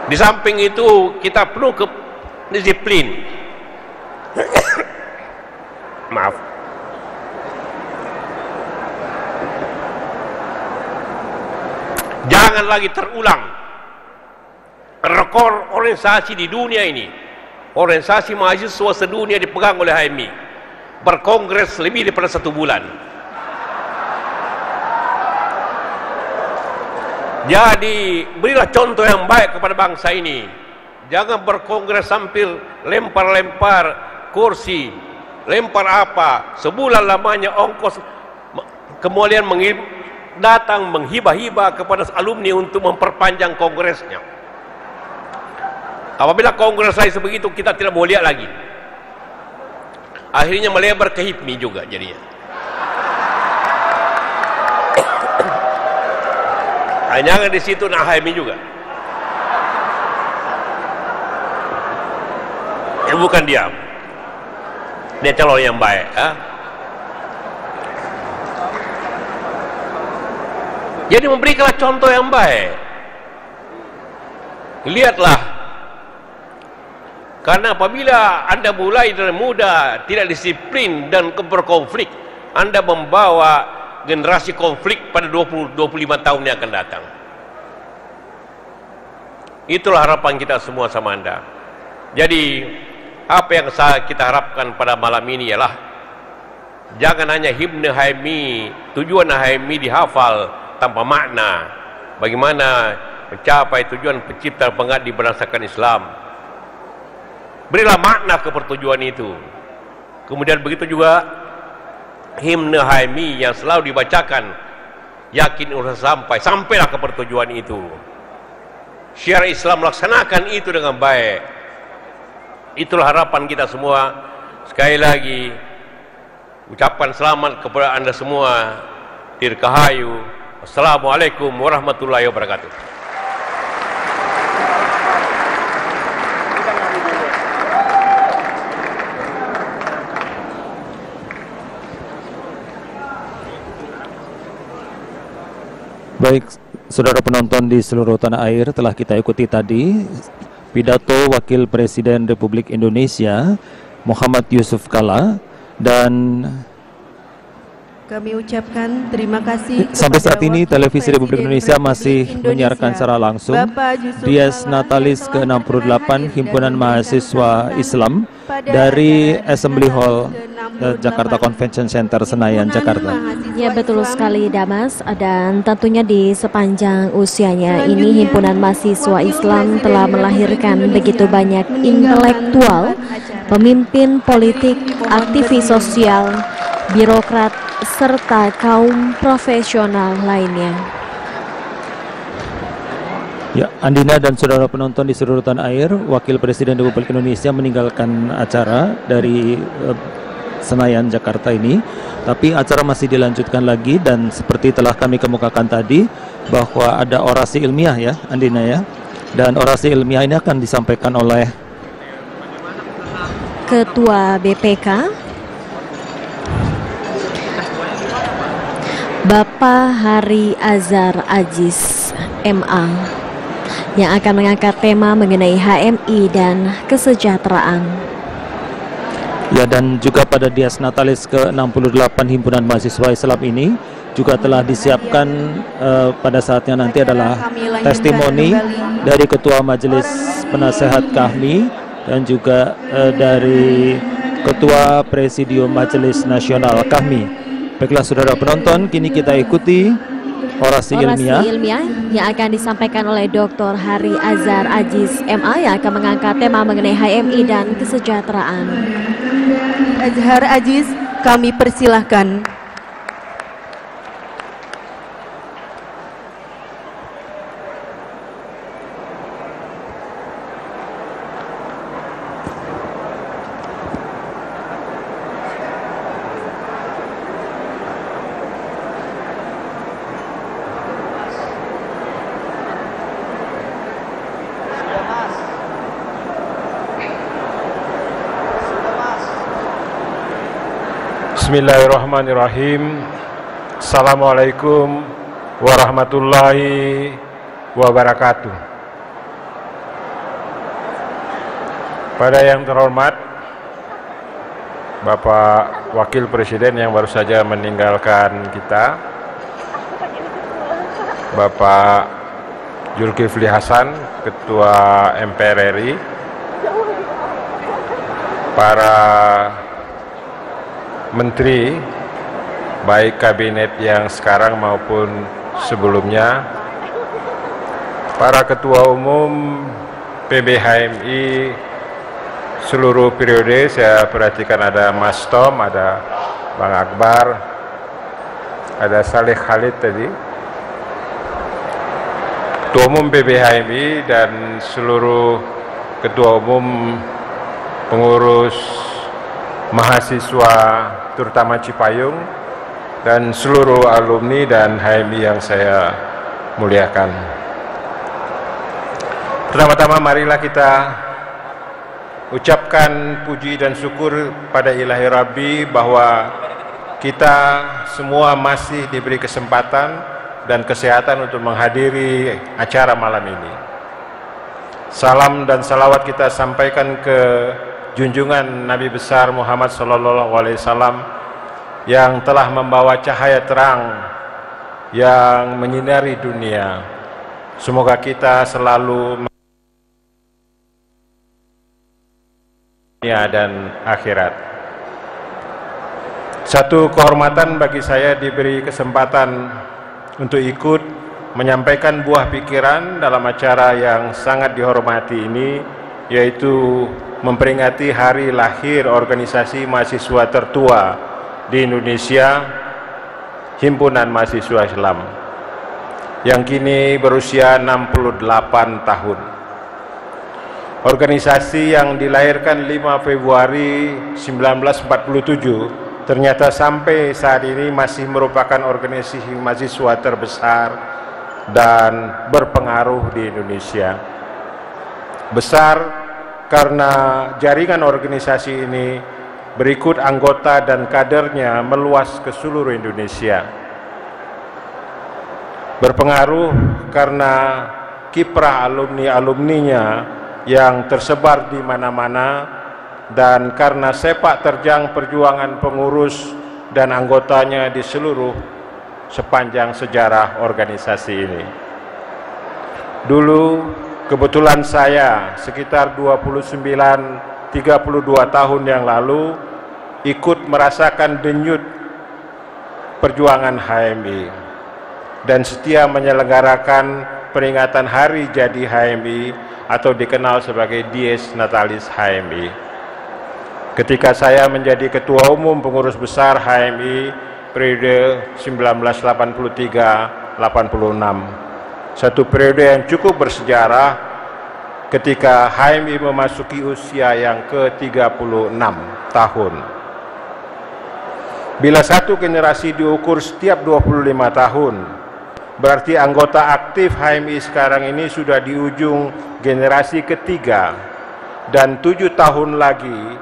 Di samping itu, kita perlu ke disiplin. Maaf. Jangan lagi terulang rekor organisasi di dunia ini. Organisasi mahasiswa sedunia dipegang oleh HMI, berkongres lebih daripada 1 bulan. Jadi berilah contoh yang baik kepada bangsa ini. Jangan berkongres sambil lempar-lempar kursi, lempar apa, sebulan lamanya ongkos, kemudian datang menghibah-hibah kepada alumni untuk memperpanjang kongresnya. Apabila kongres saya sebegitu, kita tidak mau lihat lagi. Akhirnya melebar ke HIPMI juga jadinya. Jangan di situ nak HMI juga. Bukan diam. Dia calon yang baik. Jadi memberikanlah contoh yang baik. Lihatlah. Karena apabila Anda mulai dari muda tidak disiplin dan berkonflik, Anda membawa generasi konflik pada 20-25 tahun yang akan datang. Itulah harapan kita semua sama Anda. Jadi apa yang kita harapkan pada malam ini ialah jangan hanya himne HMI, tujuan HMI dihafal tanpa makna. Bagaimana mencapai tujuan pencipta pengabdi berdasarkan Islam. Berilah makna ke pertujuan itu. Kemudian begitu juga himne HMI yang selalu dibacakan, yakin usaha sampailah ke pertujuan itu. Syiar Islam laksanakan itu dengan baik. Itulah harapan kita semua. Sekali lagi ucapkan selamat kepada Anda semua. Dirgahayu. Assalamualaikum warahmatullahi wabarakatuh. Baik, saudara penonton di seluruh tanah air, telah kita ikuti tadi pidato Wakil Presiden Republik Indonesia Muhammad Yusuf Kalla, dan kami ucapkan terima kasih. Sampai saat ini Televisi Republik Indonesia masih menyiarkan secara langsung Dies Natalis ke-68 Himpunan Mahasiswa Islam dari Assembly Hall Jakarta Convention Center Senayan, Jakarta. Ya, betul sekali Damas, dan tentunya di sepanjang usianya ini Himpunan Mahasiswa Islam telah melahirkan begitu banyak intelektual, pemimpin politik, aktivis sosial, birokrat, serta kaum profesional lainnya. Ya, Andina dan saudara penonton di seluruh tanah air, Wakil Presiden Republik Indonesia meninggalkan acara dari Senayan, Jakarta ini, tapi acara masih dilanjutkan lagi, dan seperti telah kami kemukakan tadi bahwa ada orasi ilmiah ya, Andina ya, dan orasi ilmiah ini akan disampaikan oleh Ketua BPK Bapak Hari Azhar Aziz MA yang akan mengangkat tema mengenai HMI dan kesejahteraan. Ya, dan juga pada Dies Natalis ke-68 Himpunan Mahasiswa Islam ini juga telah disiapkan pada saatnya nanti adalah testimoni dari Ketua Majelis Penasehat KAHMI dan juga dari Ketua Presidium Majelis Nasional KAHMI. Baiklah saudara penonton, kini kita ikuti orasi ilmiah yang akan disampaikan oleh Dr. Hari Azhar Aziz MA yang akan mengangkat tema mengenai HMI dan kesejahteraan. Azhar Aziz, kami persilahkan. Bismillahirrahmanirrahim. Assalamualaikum warahmatullahi wabarakatuh. Pada yang terhormat Bapak Wakil Presiden yang baru saja meninggalkan kita, Bapak Zulkifli Hasan, Ketua MPR RI, para menteri, baik kabinet yang sekarang maupun sebelumnya, para ketua umum PBHMI seluruh periode, saya perhatikan ada Mas Tom, ada Bang Akbar, ada Saleh Khalid tadi, ketua umum PBHMI dan seluruh ketua umum pengurus mahasiswa terutama Cipayung dan seluruh alumni dan HMI yang saya muliakan. Pertama-tama marilah kita ucapkan puji dan syukur pada Ilahi Rabbi bahwa kita semua masih diberi kesempatan dan kesehatan untuk menghadiri acara malam ini. Salam dan salawat kita sampaikan ke junjungan Nabi besar Muhammad SAW yang telah membawa cahaya terang yang menyinari dunia. Semoga kita selalu dunia dan akhirat. Satu kehormatan bagi saya diberi kesempatan untuk ikut menyampaikan buah pikiran dalam acara yang sangat dihormati ini, yaitu memperingati hari lahir organisasi mahasiswa tertua di Indonesia, Himpunan Mahasiswa Islam, yang kini berusia 68 tahun. Organisasi yang dilahirkan 5 Februari 1947 ternyata sampai saat ini masih merupakan organisasi mahasiswa terbesar dan berpengaruh di Indonesia. Besar karena jaringan organisasi ini berikut anggota dan kadernya meluas ke seluruh Indonesia. Berpengaruh karena kiprah alumni-alumninya yang tersebar di mana-mana dan karena sepak terjang perjuangan pengurus dan anggotanya di seluruh sepanjang sejarah organisasi ini. Dulu kebetulan saya sekitar 29-32 tahun yang lalu ikut merasakan denyut perjuangan HMI dan setia menyelenggarakan peringatan hari jadi HMI atau dikenal sebagai Dies Natalis HMI. Ketika saya menjadi ketua umum pengurus besar HMI periode 1983-86, satu periode yang cukup bersejarah ketika HMI memasuki usia yang ke-36 tahun. Bila satu generasi diukur setiap 25 tahun, berarti anggota aktif HMI sekarang ini sudah di ujung generasi ketiga, dan 7 tahun lagi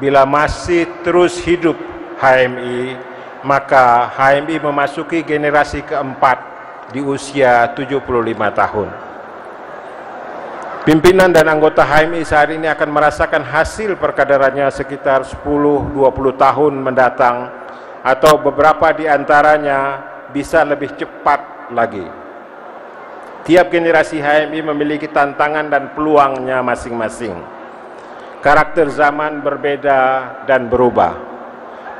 bila masih terus hidup HMI, maka HMI memasuki generasi keempat di usia 75 tahun. Pimpinan dan anggota HMI saat ini akan merasakan hasil perkaderannya sekitar 10-20 tahun mendatang, atau beberapa di antaranya bisa lebih cepat lagi. Tiap generasi HMI memiliki tantangan dan peluangnya masing-masing. Karakter zaman berbeda dan berubah.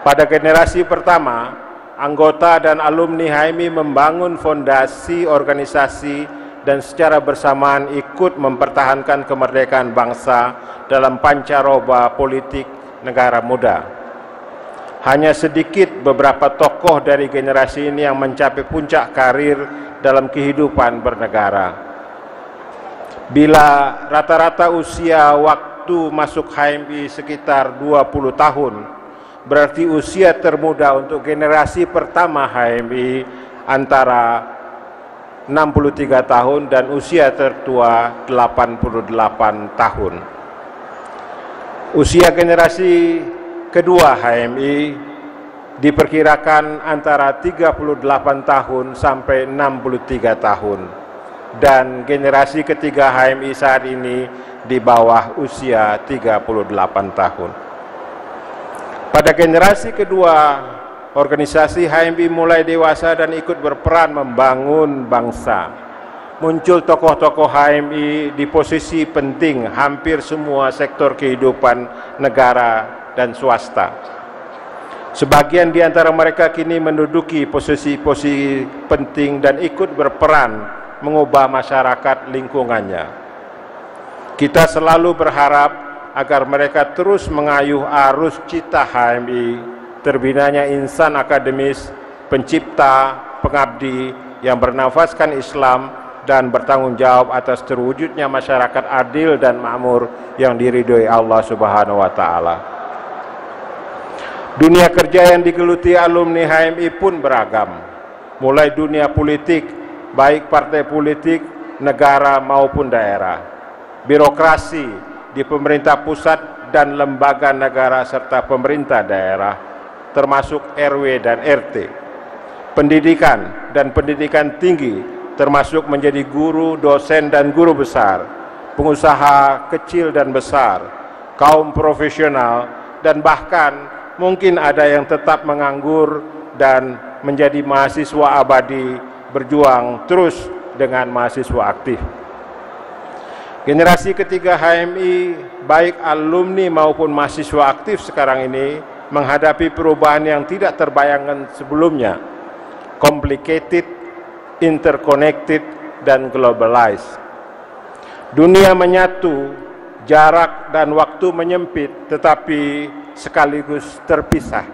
Pada generasi pertama, anggota dan alumni HMI membangun fondasi organisasi dan secara bersamaan ikut mempertahankan kemerdekaan bangsa dalam pancaroba politik negara muda. Hanya sedikit beberapa tokoh dari generasi ini yang mencapai puncak karir dalam kehidupan bernegara. Bila rata-rata usia waktu masuk HMI sekitar 20 tahun, berarti usia termuda untuk generasi pertama HMI antara 63 tahun dan usia tertua 88 tahun. Usia generasi kedua HMI diperkirakan antara 38 tahun sampai 63 tahun, dan generasi ketiga HMI saat ini di bawah usia 38 tahun. Pada generasi kedua, organisasi HMI mulai dewasa dan ikut berperan membangun bangsa. Muncul tokoh-tokoh HMI di posisi penting hampir semua sektor kehidupan negara dan swasta. Sebagian di antara mereka kini menduduki posisi-posisi penting dan ikut berperan mengubah masyarakat lingkungannya. Kita selalu berharap agar mereka terus mengayuh arus cita HMI, terbinanya insan akademis, pencipta, pengabdi yang bernafaskan Islam dan bertanggung jawab atas terwujudnya masyarakat adil dan makmur yang diridhoi Allah Subhanahu wa taala. Dunia kerja yang digeluti alumni HMI pun beragam, mulai dunia politik, baik partai politik, negara maupun daerah, birokrasi di pemerintah pusat dan lembaga negara serta pemerintah daerah, termasuk RW dan RT, pendidikan dan pendidikan tinggi, termasuk menjadi guru, dosen dan guru besar, pengusaha kecil dan besar, kaum profesional, dan bahkan mungkin ada yang tetap menganggur dan menjadi mahasiswa abadi, berjuang terus dengan mahasiswa aktif. Generasi ketiga HMI, baik alumni maupun mahasiswa aktif sekarang ini, menghadapi perubahan yang tidak terbayangkan sebelumnya, complicated, interconnected, dan globalized. Dunia menyatu, jarak dan waktu menyempit, tetapi sekaligus terpisah.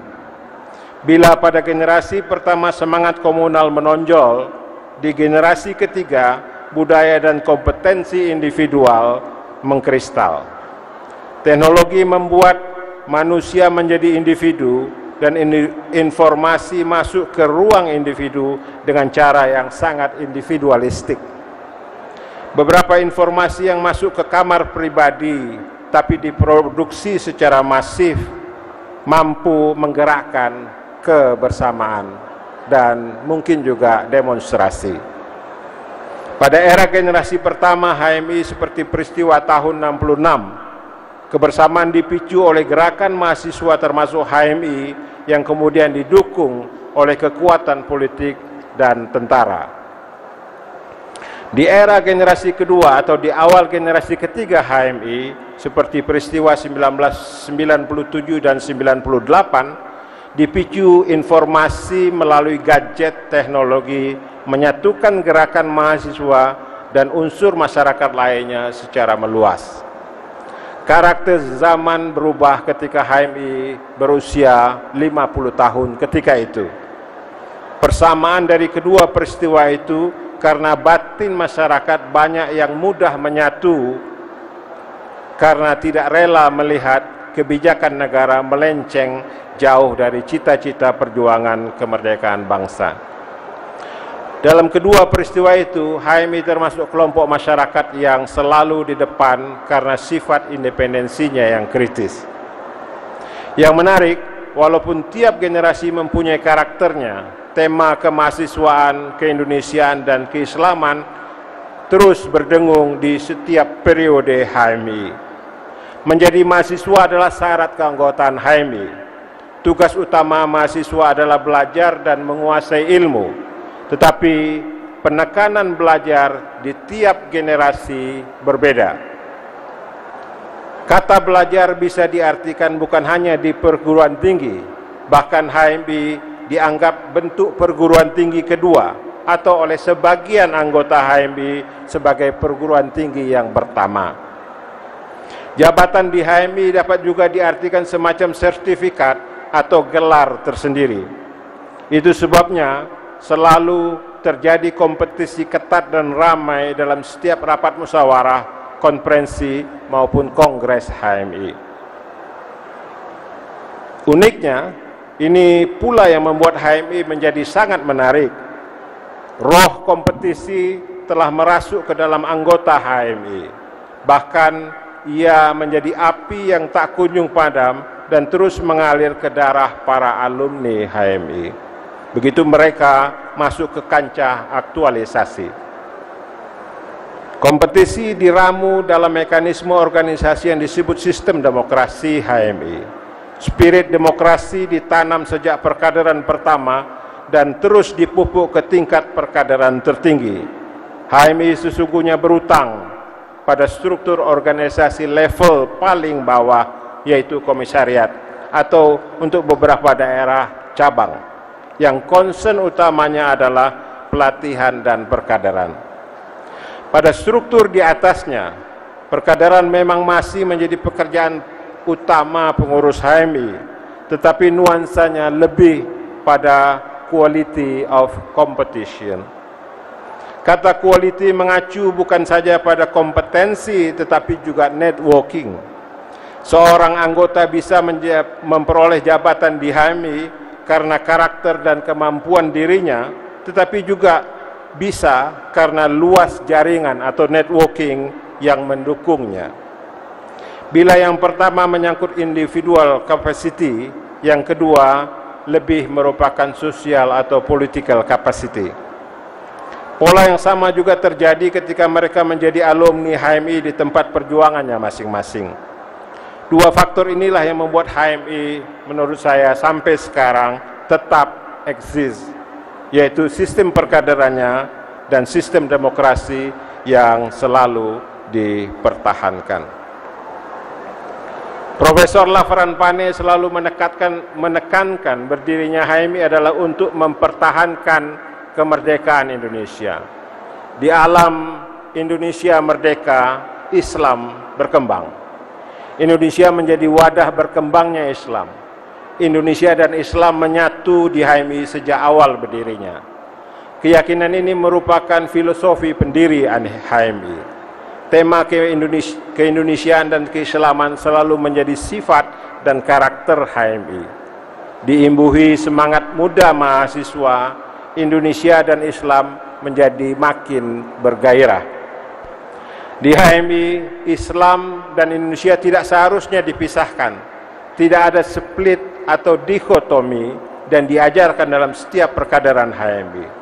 Bila pada generasi pertama semangat komunal menonjol, di generasi ketiga budaya dan kompetensi individual mengkristal. Teknologi membuat manusia menjadi individu dan informasi masuk ke ruang individu dengan cara yang sangat individualistik. Beberapa informasi yang masuk ke kamar pribadi tapi diproduksi secara masif mampu menggerakkan kebersamaan dan mungkin juga demonstrasi. Pada era generasi pertama HMI seperti peristiwa tahun 66, kebersamaan dipicu oleh gerakan mahasiswa termasuk HMI yang kemudian didukung oleh kekuatan politik dan tentara. Di era generasi kedua atau di awal generasi ketiga HMI seperti peristiwa 1997 dan 98, dipicu informasi melalui gadget teknologi menyatukan gerakan mahasiswa dan unsur masyarakat lainnya secara meluas. Karakter zaman berubah ketika HMI berusia 50 tahun ketika itu. Persamaan dari kedua peristiwa itu karena batin masyarakat banyak yang mudah menyatu karena tidak rela melihat kebijakan negara melenceng jauh dari cita-cita perjuangan kemerdekaan bangsa. Dalam kedua peristiwa itu, HMI termasuk kelompok masyarakat yang selalu di depan karena sifat independensinya yang kritis. Yang menarik, walaupun tiap generasi mempunyai karakternya, tema kemahasiswaan, keindonesiaan, dan keislaman terus berdengung di setiap periode HMI. Menjadi mahasiswa adalah syarat keanggotaan HMI. Tugas utama mahasiswa adalah belajar dan menguasai ilmu, tetapi penekanan belajar di tiap generasi berbeda. Kata belajar bisa diartikan bukan hanya di perguruan tinggi, bahkan HMI dianggap bentuk perguruan tinggi kedua atau oleh sebagian anggota HMI sebagai perguruan tinggi yang pertama. Jabatan di HMI dapat juga diartikan semacam sertifikat atau gelar tersendiri. Itu sebabnya selalu terjadi kompetisi ketat dan ramai dalam setiap rapat musyawarah, konferensi maupun kongres HMI. Uniknya, ini pula yang membuat HMI menjadi sangat menarik. Roh kompetisi telah merasuk ke dalam anggota HMI. Bahkan ia menjadi api yang tak kunjung padam dan terus mengalir ke darah para alumni HMI. Begitu mereka masuk ke kancah aktualisasi. Kompetisi diramu dalam mekanisme organisasi yang disebut sistem demokrasi HMI. Spirit demokrasi ditanam sejak perkaderan pertama dan terus dipupuk ke tingkat perkaderan tertinggi. HMI sesungguhnya berutang pada struktur organisasi level paling bawah, yaitu komisariat, atau untuk beberapa daerah cabang, yang concern utamanya adalah pelatihan dan perkaderan. Pada struktur di atasnya, perkaderan memang masih menjadi pekerjaan utama pengurus HMI, tetapi nuansanya lebih pada quality of competition. Kata quality mengacu bukan saja pada kompetensi tetapi juga networking. Seorang anggota bisa memperoleh jabatan di HMI karena karakter dan kemampuan dirinya, tetapi juga bisa karena luas jaringan atau networking yang mendukungnya. Bila yang pertama menyangkut individual capacity, yang kedua lebih merupakan sosial atau political capacity. Pola yang sama juga terjadi ketika mereka menjadi alumni HMI di tempat perjuangannya masing-masing. Dua faktor inilah yang membuat HMI menurut saya sampai sekarang tetap eksis, yaitu sistem perkaderannya dan sistem demokrasi yang selalu dipertahankan. Profesor Lafran Pane selalu menekankan berdirinya HMI adalah untuk mempertahankan kemerdekaan Indonesia. Di alam Indonesia merdeka, Islam berkembang. Indonesia menjadi wadah berkembangnya Islam. Indonesia dan Islam menyatu di HMI sejak awal berdirinya. Keyakinan ini merupakan filosofi pendiri HMI. Tema keindonesiaan dan keislaman selalu menjadi sifat dan karakter HMI. Diimbuhi semangat muda mahasiswa, Indonesia dan Islam menjadi makin bergairah. Di HMI, Islam dan Indonesia tidak seharusnya dipisahkan. Tidak ada split atau dikotomi dan diajarkan dalam setiap perkaderan HMI.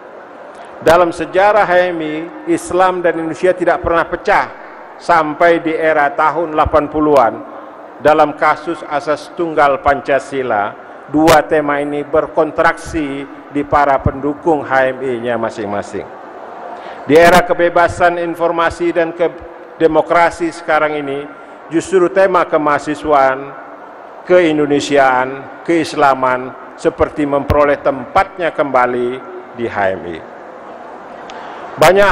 Dalam sejarah HMI, Islam dan Indonesia tidak pernah pecah sampai di era tahun 80-an. Dalam kasus asas tunggal Pancasila, dua tema ini berkontraksi di para pendukung HMI-nya masing-masing. Di era kebebasan informasi dan demokrasi sekarang ini, justru tema kemahasiswaan, keindonesiaan, keislaman seperti memperoleh tempatnya kembali di HMI. Banyak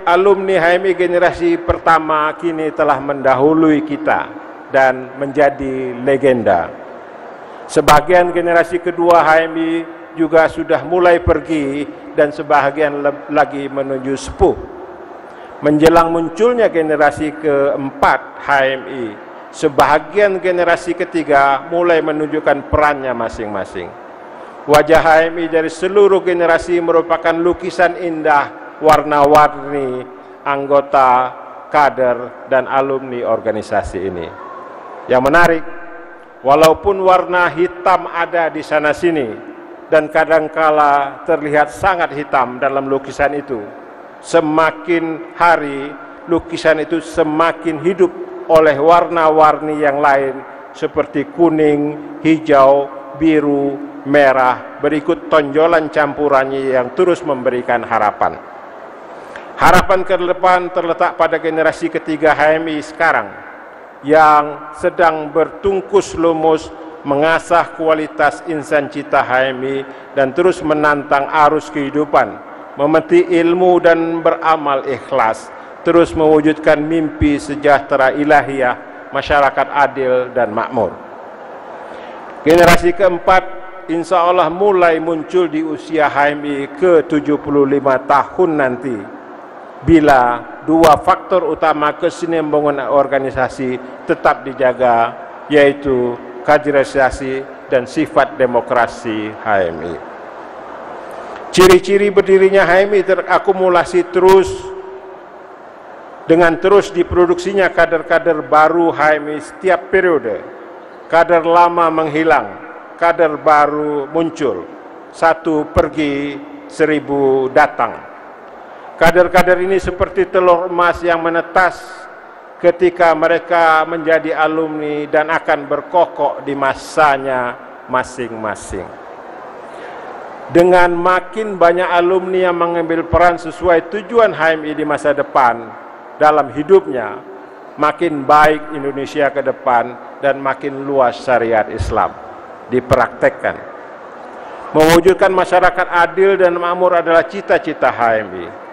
alumni HMI generasi pertama kini telah mendahului kita dan menjadi legenda. Sebagian generasi kedua HMI juga sudah mulai pergi dan sebagian lagi menuju sepuh. Menjelang munculnya generasi keempat HMI, sebagian generasi ketiga mulai menunjukkan perannya masing-masing. Wajah HMI dari seluruh generasi merupakan lukisan indah warna-warni anggota, kader, dan alumni organisasi ini. Yang menarik, walaupun warna hitam ada di sana-sini dan kadangkala terlihat sangat hitam dalam lukisan itu, semakin hari lukisan itu semakin hidup oleh warna-warni yang lain seperti kuning, hijau, biru, merah, berikut tonjolan campurannya yang terus memberikan harapan. Harapan ke depan terletak pada generasi ketiga HMI sekarang yang sedang bertungkus lumus mengasah kualitas insan cita HMI dan terus menantang arus kehidupan, memetik ilmu dan beramal ikhlas, terus mewujudkan mimpi sejahtera ilahiyah, masyarakat adil dan makmur. Generasi keempat insya Allah mulai muncul di usia HMI ke-75 tahun nanti, bila dua faktor utama kesinambungan organisasi tetap dijaga, yaitu kaderisasi dan sifat demokrasi HMI. Ciri-ciri berdirinya HMI terakumulasi terus dengan terus diproduksinya kader-kader baru HMI setiap periode. Kader lama menghilang, kader baru muncul, satu pergi 1000 datang. Kader-kader ini seperti telur emas yang menetas ketika mereka menjadi alumni dan akan berkokok di masanya masing-masing. Dengan makin banyak alumni yang mengambil peran sesuai tujuan HMI di masa depan dalam hidupnya, makin baik Indonesia ke depan dan makin luas syariat Islam dipraktekkan. Mewujudkan masyarakat adil dan makmur adalah cita-cita HMI.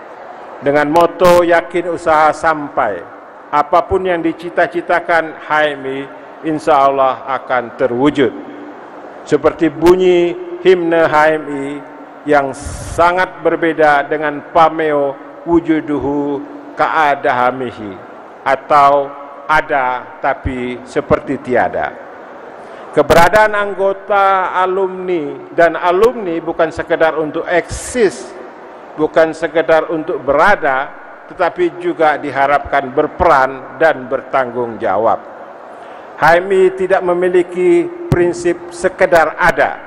Dengan moto yakin usaha sampai, apapun yang dicita-citakan HMI, insya Allah akan terwujud. Seperti bunyi himne HMI yang sangat berbeda dengan pameo wujuduhu ka'adahamihi, atau ada tapi seperti tiada. Keberadaan anggota alumni dan alumni bukan sekedar untuk eksis, bukan sekedar untuk berada, tetapi juga diharapkan berperan dan bertanggung jawab. HMI tidak memiliki prinsip sekedar ada.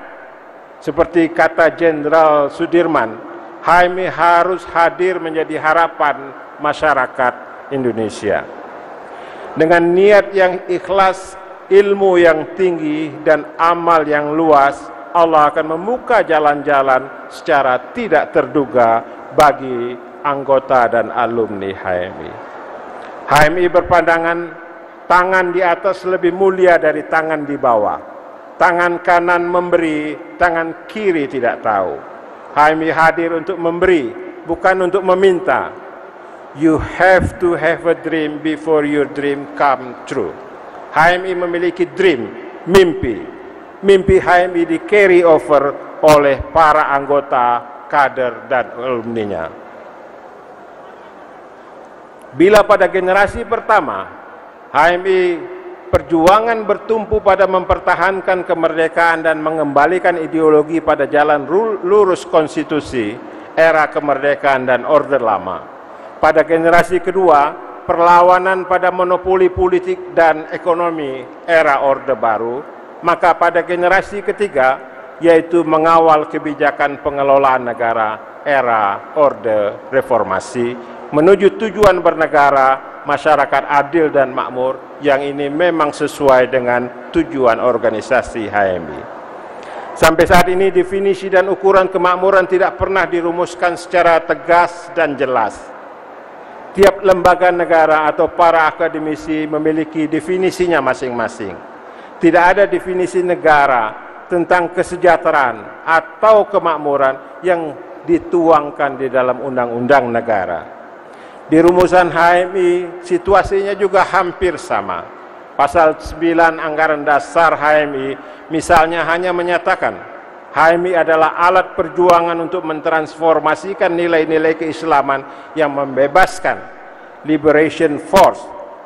Seperti kata Jenderal Sudirman, HMI harus hadir menjadi harapan masyarakat Indonesia. Dengan niat yang ikhlas, ilmu yang tinggi, dan amal yang luas, Allah akan membuka jalan-jalan secara tidak terduga bagi anggota dan alumni HMI. HMI berpandangan tangan di atas lebih mulia dari tangan di bawah. Tangan kanan memberi, tangan kiri tidak tahu. HMI hadir untuk memberi, bukan untuk meminta. You have to have a dream before your dream come true. HMI memiliki dream, mimpi. Mimpi HMI di carry over oleh para anggota, kader, dan alumninya. Bila pada generasi pertama, HMI perjuangan bertumpu pada mempertahankan kemerdekaan dan mengembalikan ideologi pada jalan lurus konstitusi, era kemerdekaan dan orde lama. Pada generasi kedua, perlawanan pada monopoli politik dan ekonomi, era orde baru. Maka pada generasi ketiga, yaitu mengawal kebijakan pengelolaan negara, era orde reformasi, menuju tujuan bernegara, masyarakat adil dan makmur, yang ini memang sesuai dengan tujuan organisasi HMI. Sampai saat ini definisi dan ukuran kemakmuran tidak pernah dirumuskan secara tegas dan jelas. Tiap lembaga negara atau para akademisi memiliki definisinya masing-masing. Tidak ada definisi negara tentang kesejahteraan atau kemakmuran yang dituangkan di dalam undang-undang negara. Di rumusan HMI, situasinya juga hampir sama. Pasal 9 Anggaran Dasar HMI misalnya hanya menyatakan HMI adalah alat perjuangan untuk mentransformasikan nilai-nilai keislaman yang membebaskan, liberation force,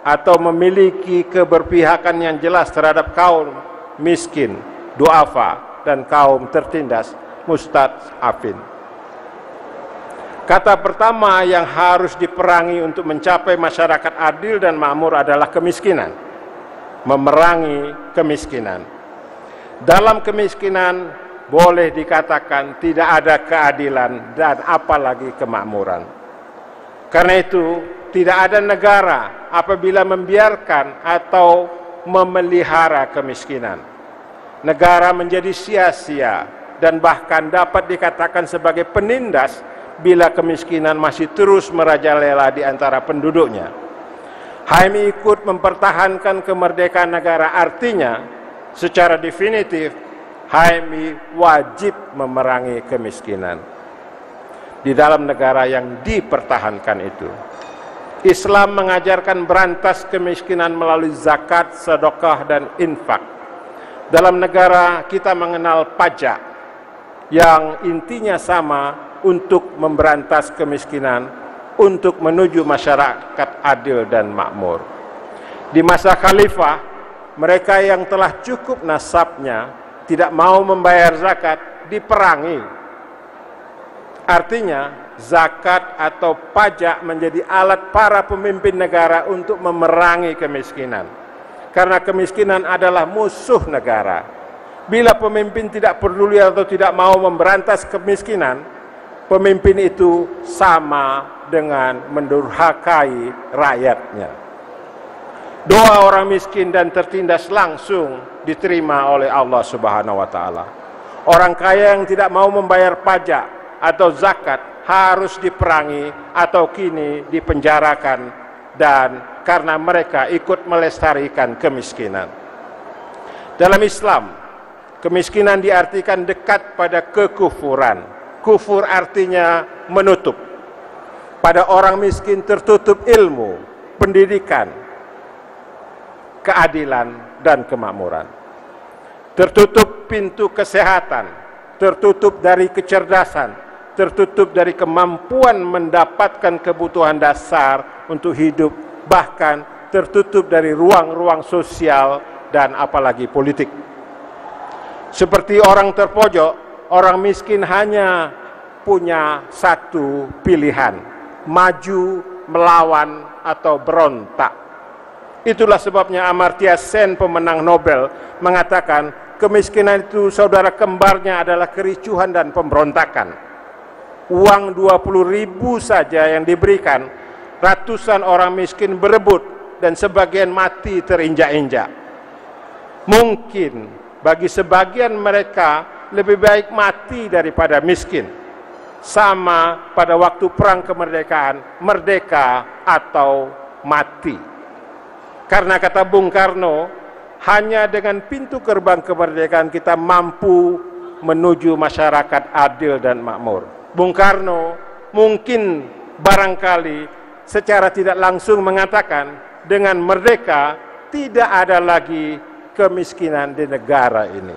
atau memiliki keberpihakan yang jelas terhadap kaum miskin, duafa, dan kaum tertindas, mustad'afin. Kata pertama yang harus diperangi untuk mencapai masyarakat adil dan makmur adalah kemiskinan. Memerangi kemiskinan. Dalam kemiskinan boleh dikatakan tidak ada keadilan dan apalagi kemakmuran. Karena itu, tidak ada negara apabila membiarkan atau memelihara kemiskinan. Negara menjadi sia-sia dan bahkan dapat dikatakan sebagai penindas bila kemiskinan masih terus merajalela di antara penduduknya. HMI ikut mempertahankan kemerdekaan negara, artinya secara definitif HMI wajib memerangi kemiskinan di dalam negara yang dipertahankan itu. Islam mengajarkan berantas kemiskinan melalui zakat, sedekah, dan infak. Dalam negara kita mengenal pajak yang intinya sama untuk memberantas kemiskinan, untuk menuju masyarakat adil dan makmur. Di masa khalifah, mereka yang telah cukup nasabnya tidak mau membayar zakat diperangi. Artinya, zakat atau pajak menjadi alat para pemimpin negara untuk memerangi kemiskinan. Karena kemiskinan adalah musuh negara. Bila pemimpin tidak peduli atau tidak mau memberantas kemiskinan, pemimpin itu sama dengan mendurhakai rakyatnya. Doa orang miskin dan tertindas langsung diterima oleh Allah Subhanahu wa taala. Orang kaya yang tidak mau membayar pajak atau zakat harus diperangi atau kini dipenjarakan, dan karena mereka ikut melestarikan kemiskinan. Dalam Islam, kemiskinan diartikan dekat pada kekufuran. Kufur artinya menutup. Pada orang miskin tertutup ilmu, pendidikan, keadilan, dan kemakmuran. Tertutup pintu kesehatan, tertutup dari kecerdasan, tertutup dari kemampuan mendapatkan kebutuhan dasar untuk hidup, bahkan tertutup dari ruang-ruang sosial dan apalagi politik. Seperti orang terpojok, orang miskin hanya punya satu pilihan: maju, melawan, atau berontak. Itulah sebabnya Amartya Sen, pemenang Nobel, mengatakan kemiskinan itu saudara kembarnya adalah kericuhan dan pemberontakan. Uang 20.000 saja yang diberikan, ratusan orang miskin berebut dan sebagian mati terinjak-injak. Mungkin bagi sebagian mereka lebih baik mati daripada miskin. Sama pada waktu perang kemerdekaan, merdeka atau mati. Karena kata Bung Karno, hanya dengan pintu gerbang kemerdekaan kita mampu menuju masyarakat adil dan makmur. Bung Karno mungkin barangkali secara tidak langsung mengatakan, dengan merdeka tidak ada lagi kemiskinan di negara ini.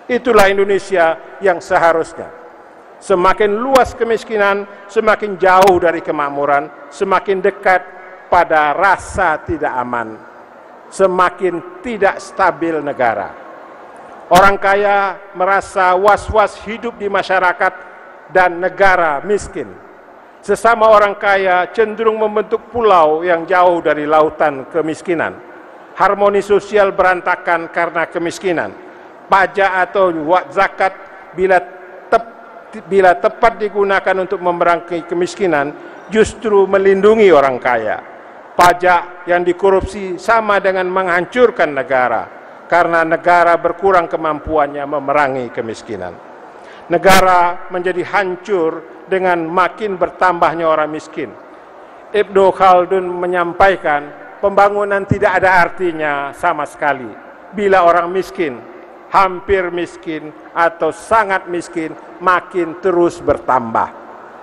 Itulah Indonesia yang seharusnya. Semakin luas kemiskinan, semakin jauh dari kemakmuran, semakin dekat pada rasa tidak aman, semakin tidak stabil negara. Orang kaya merasa was-was hidup di masyarakat dan negara miskin. Sesama orang kaya cenderung membentuk pulau yang jauh dari lautan kemiskinan. Harmoni sosial berantakan karena kemiskinan. Pajak atau zakat bila tepat digunakan untuk memerangi kemiskinan justru melindungi orang kaya. Pajak yang dikorupsi sama dengan menghancurkan negara, karena negara berkurang kemampuannya memerangi kemiskinan. Negara menjadi hancur dengan makin bertambahnya orang miskin. Ibnu Khaldun menyampaikan, pembangunan tidak ada artinya sama sekali bila orang miskin, hampir miskin, atau sangat miskin makin terus bertambah.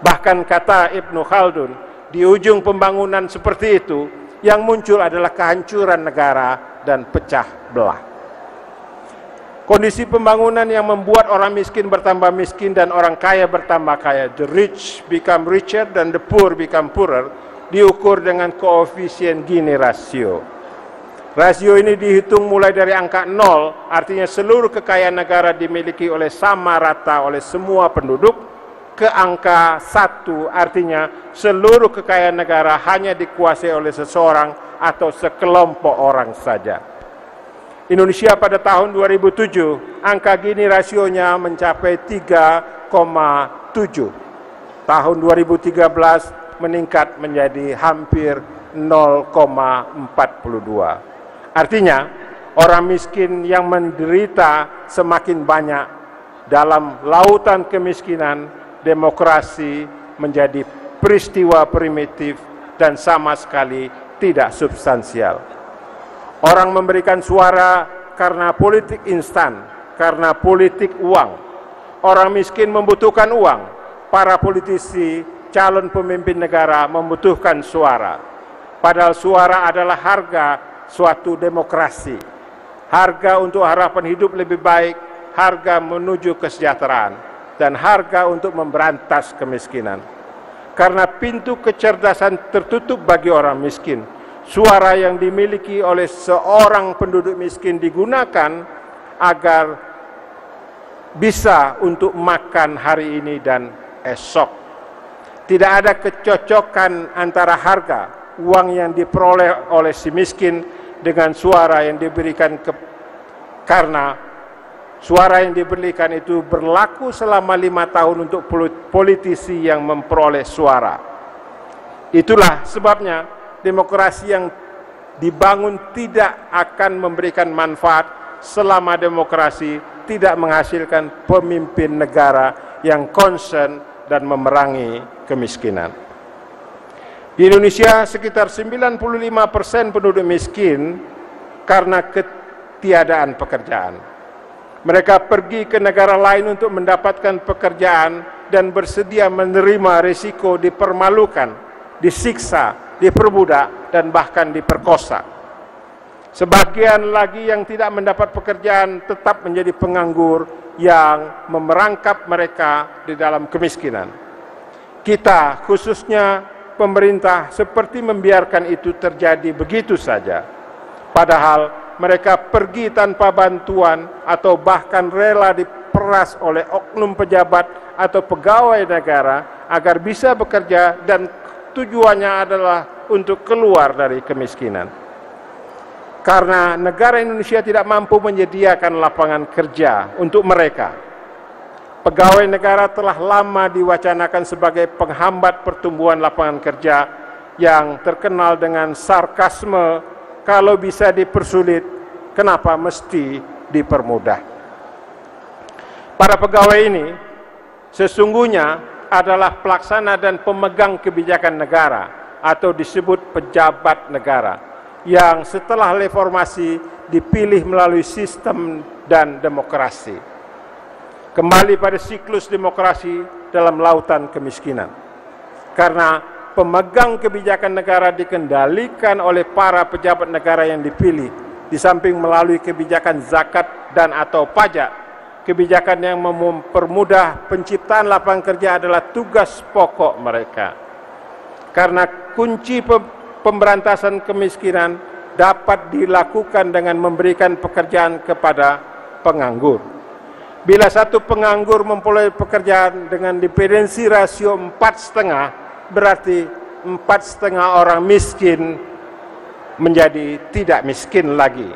Bahkan kata Ibnu Khaldun, di ujung pembangunan seperti itu, yang muncul adalah kehancuran negara dan pecah belah. Kondisi pembangunan yang membuat orang miskin bertambah miskin dan orang kaya bertambah kaya, the rich become richer dan the poor become poorer, diukur dengan koefisien Gini rasio. Rasio ini dihitung mulai dari angka 0, artinya seluruh kekayaan negara dimiliki oleh sama rata oleh semua penduduk, ke angka 1, artinya seluruh kekayaan negara hanya dikuasai oleh seseorang atau sekelompok orang saja. Indonesia pada tahun 2007, angka Gini rasionya mencapai 3,7. Tahun 2013 meningkat menjadi hampir 0,42. Artinya, orang miskin yang menderita semakin banyak. Dalam lautan kemiskinan, demokrasi menjadi peristiwa primitif dan sama sekali tidak substansial. Orang memberikan suara karena politik instan, karena politik uang. Orang miskin membutuhkan uang, para politisi, calon pemimpin negara membutuhkan suara. Padahal suara adalah harga suatu demokrasi. Harga untuk harapan hidup lebih baik, harga menuju kesejahteraan, dan harga untuk memberantas kemiskinan. Karena pintu kecerdasan tertutup bagi orang miskin, suara yang dimiliki oleh seorang penduduk miskin digunakan agar bisa untuk makan hari ini dan esok. Tidak ada kecocokan antara harga uang yang diperoleh oleh si miskin dengan suara yang diberikan karena suara yang diberikan itu berlaku selama 5 tahun untuk politisi yang memperoleh suara. Itulah sebabnya demokrasi yang dibangun tidak akan memberikan manfaat selama demokrasi tidak menghasilkan pemimpin negara yang concern dan memerangi kemiskinan. Di Indonesia sekitar 95% penduduk miskin karena ketiadaan pekerjaan. Mereka pergi ke negara lain untuk mendapatkan pekerjaan dan bersedia menerima risiko dipermalukan, disiksa, diperbudak, dan bahkan diperkosa. Sebagian lagi yang tidak mendapat pekerjaan tetap menjadi penganggur yang memerangkap mereka di dalam kemiskinan. Kita, khususnya pemerintah, seperti membiarkan itu terjadi begitu saja. Padahal mereka pergi tanpa bantuan atau bahkan rela diperas oleh oknum pejabat atau pegawai negara agar bisa bekerja dan tujuannya adalah untuk keluar dari kemiskinan. Karena negara Indonesia tidak mampu menyediakan lapangan kerja untuk mereka. Pegawai negara telah lama diwacanakan sebagai penghambat pertumbuhan lapangan kerja yang terkenal dengan sarkasme, kalau bisa dipersulit, kenapa mesti dipermudah. Para pegawai ini sesungguhnya adalah pelaksana dan pemegang kebijakan negara atau disebut pejabat negara yang setelah reformasi dipilih melalui sistem dan demokrasi. Kembali pada siklus demokrasi dalam lautan kemiskinan. Karena pemegang kebijakan negara dikendalikan oleh para pejabat negara yang dipilih, di samping melalui kebijakan zakat dan atau pajak, kebijakan yang mempermudah penciptaan lapangan kerja adalah tugas pokok mereka. Karena kunci pemberantasan kemiskinan dapat dilakukan dengan memberikan pekerjaan kepada penganggur. Bila satu penganggur memperoleh pekerjaan dengan dependensi rasio 4,5, berarti 4,5 orang miskin menjadi tidak miskin lagi.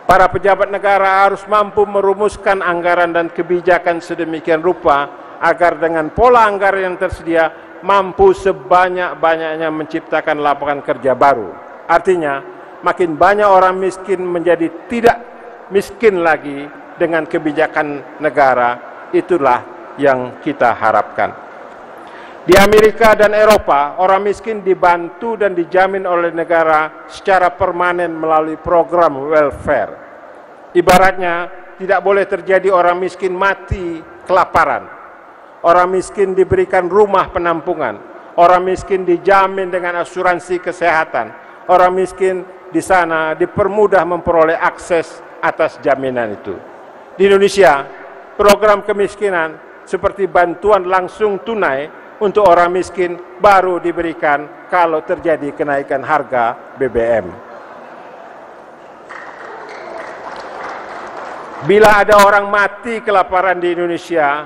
Para pejabat negara harus mampu merumuskan anggaran dan kebijakan sedemikian rupa agar dengan pola anggaran yang tersedia mampu sebanyak-banyaknya menciptakan lapangan kerja baru. Artinya, makin banyak orang miskin menjadi tidak miskin lagi dengan kebijakan negara. Itulah yang kita harapkan. Di Amerika dan Eropa, orang miskin dibantu dan dijamin oleh negara secara permanen melalui program welfare. Ibaratnya, tidak boleh terjadi orang miskin mati kelaparan. Orang miskin diberikan rumah penampungan. Orang miskin dijamin dengan asuransi kesehatan. Orang miskin di sana dipermudah memperoleh akses atas jaminan itu. Di Indonesia, program kemiskinan seperti bantuan langsung tunai untuk orang miskin baru diberikan kalau terjadi kenaikan harga BBM. Bila ada orang mati kelaparan di Indonesia,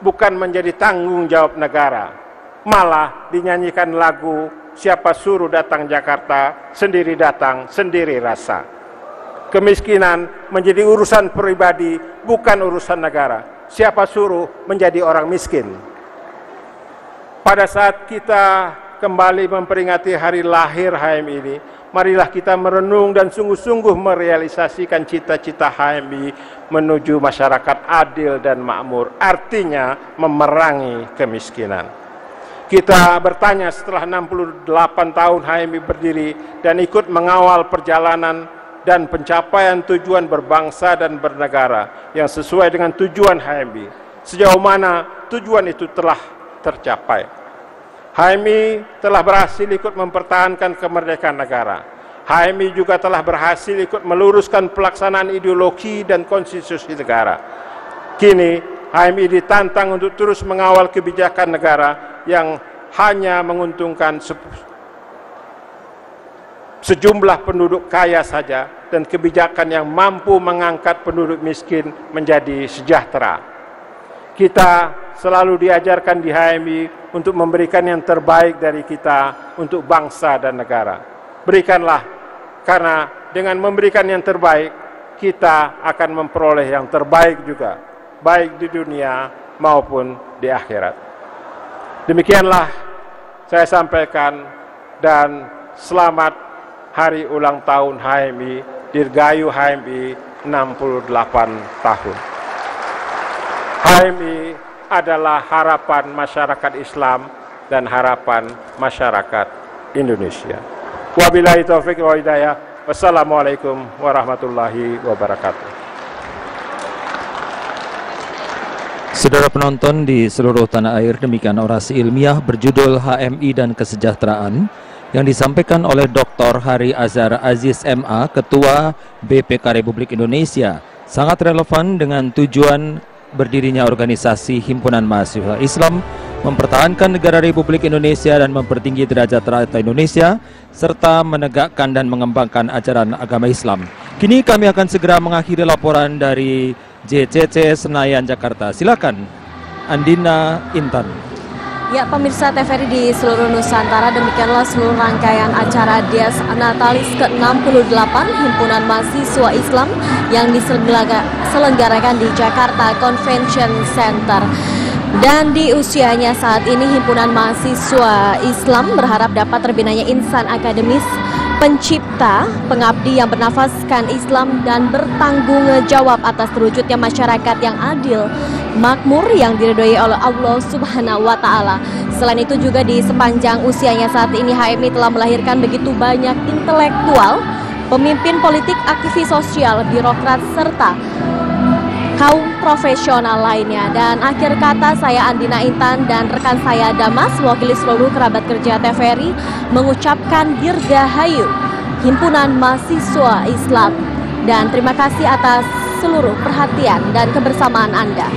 bukan menjadi tanggung jawab negara, malah dinyanyikan lagu "Siapa suruh datang Jakarta, sendiri datang, sendiri rasa". Kemiskinan menjadi urusan pribadi, bukan urusan negara. Siapa suruh menjadi orang miskin? Pada saat kita kembali memperingati hari lahir HMI ini, marilah kita merenung dan sungguh-sungguh merealisasikan cita-cita HMI menuju masyarakat adil dan makmur, artinya memerangi kemiskinan. Kita bertanya setelah 68 tahun HMI berdiri dan ikut mengawal perjalanan dan pencapaian tujuan berbangsa dan bernegara yang sesuai dengan tujuan HMI. Sejauh mana tujuan itu telah tercapai. HMI telah berhasil ikut mempertahankan kemerdekaan negara. HMI juga telah berhasil ikut meluruskan pelaksanaan ideologi dan konstitusi negara. Kini HMI ditantang untuk terus mengawal kebijakan negara yang hanya menguntungkan sejumlah penduduk kaya saja dan kebijakan yang mampu mengangkat penduduk miskin menjadi sejahtera. Kita selalu diajarkan di HMI untuk memberikan yang terbaik dari kita untuk bangsa dan negara. Berikanlah, karena dengan memberikan yang terbaik, kita akan memperoleh yang terbaik juga, baik di dunia maupun di akhirat. Demikianlah saya sampaikan, dan selamat hari ulang tahun HMI, Dirgayu HMI 68 tahun. HMI adalah harapan masyarakat Islam dan harapan masyarakat Indonesia. Wabillahi taufiq wa hidayah. Wassalamualaikum warahmatullahi wabarakatuh. Saudara penonton di seluruh tanah air, demikian orasi ilmiah berjudul HMI dan Kesejahteraan yang disampaikan oleh Dr. Hari Azhar Aziz MA, Ketua BPK Republik Indonesia. Sangat relevan dengan tujuan berdirinya organisasi Himpunan Mahasiswa Islam, mempertahankan negara Republik Indonesia dan mempertinggi derajat rakyat Indonesia, serta menegakkan dan mengembangkan ajaran agama Islam. Kini kami akan segera mengakhiri laporan dari JCC Senayan, Jakarta. Silakan, Andina Intan. Ya, pemirsa TVRI di seluruh Nusantara, demikianlah seluruh rangkaian acara Dies Natalis ke-68 Himpunan Mahasiswa Islam yang diselenggarakan di Jakarta Convention Center. Dan di usianya saat ini, Himpunan Mahasiswa Islam berharap dapat terbinanya insan akademis, pencipta, pengabdi yang bernafaskan Islam dan bertanggung jawab atas terwujudnya masyarakat yang adil, makmur, yang diridhoi oleh Allah Subhanahu wa Ta'ala. Selain itu juga di sepanjang usianya saat ini, HMI telah melahirkan begitu banyak intelektual, pemimpin politik, aktivis sosial, birokrat, serta kaum profesional lainnya. Dan akhir kata, saya Andina Intan dan rekan saya Damas, mewakili seluruh kerabat kerja TVRI, mengucapkan Dirgahayu Himpunan Mahasiswa Islam, dan terima kasih atas seluruh perhatian dan kebersamaan Anda.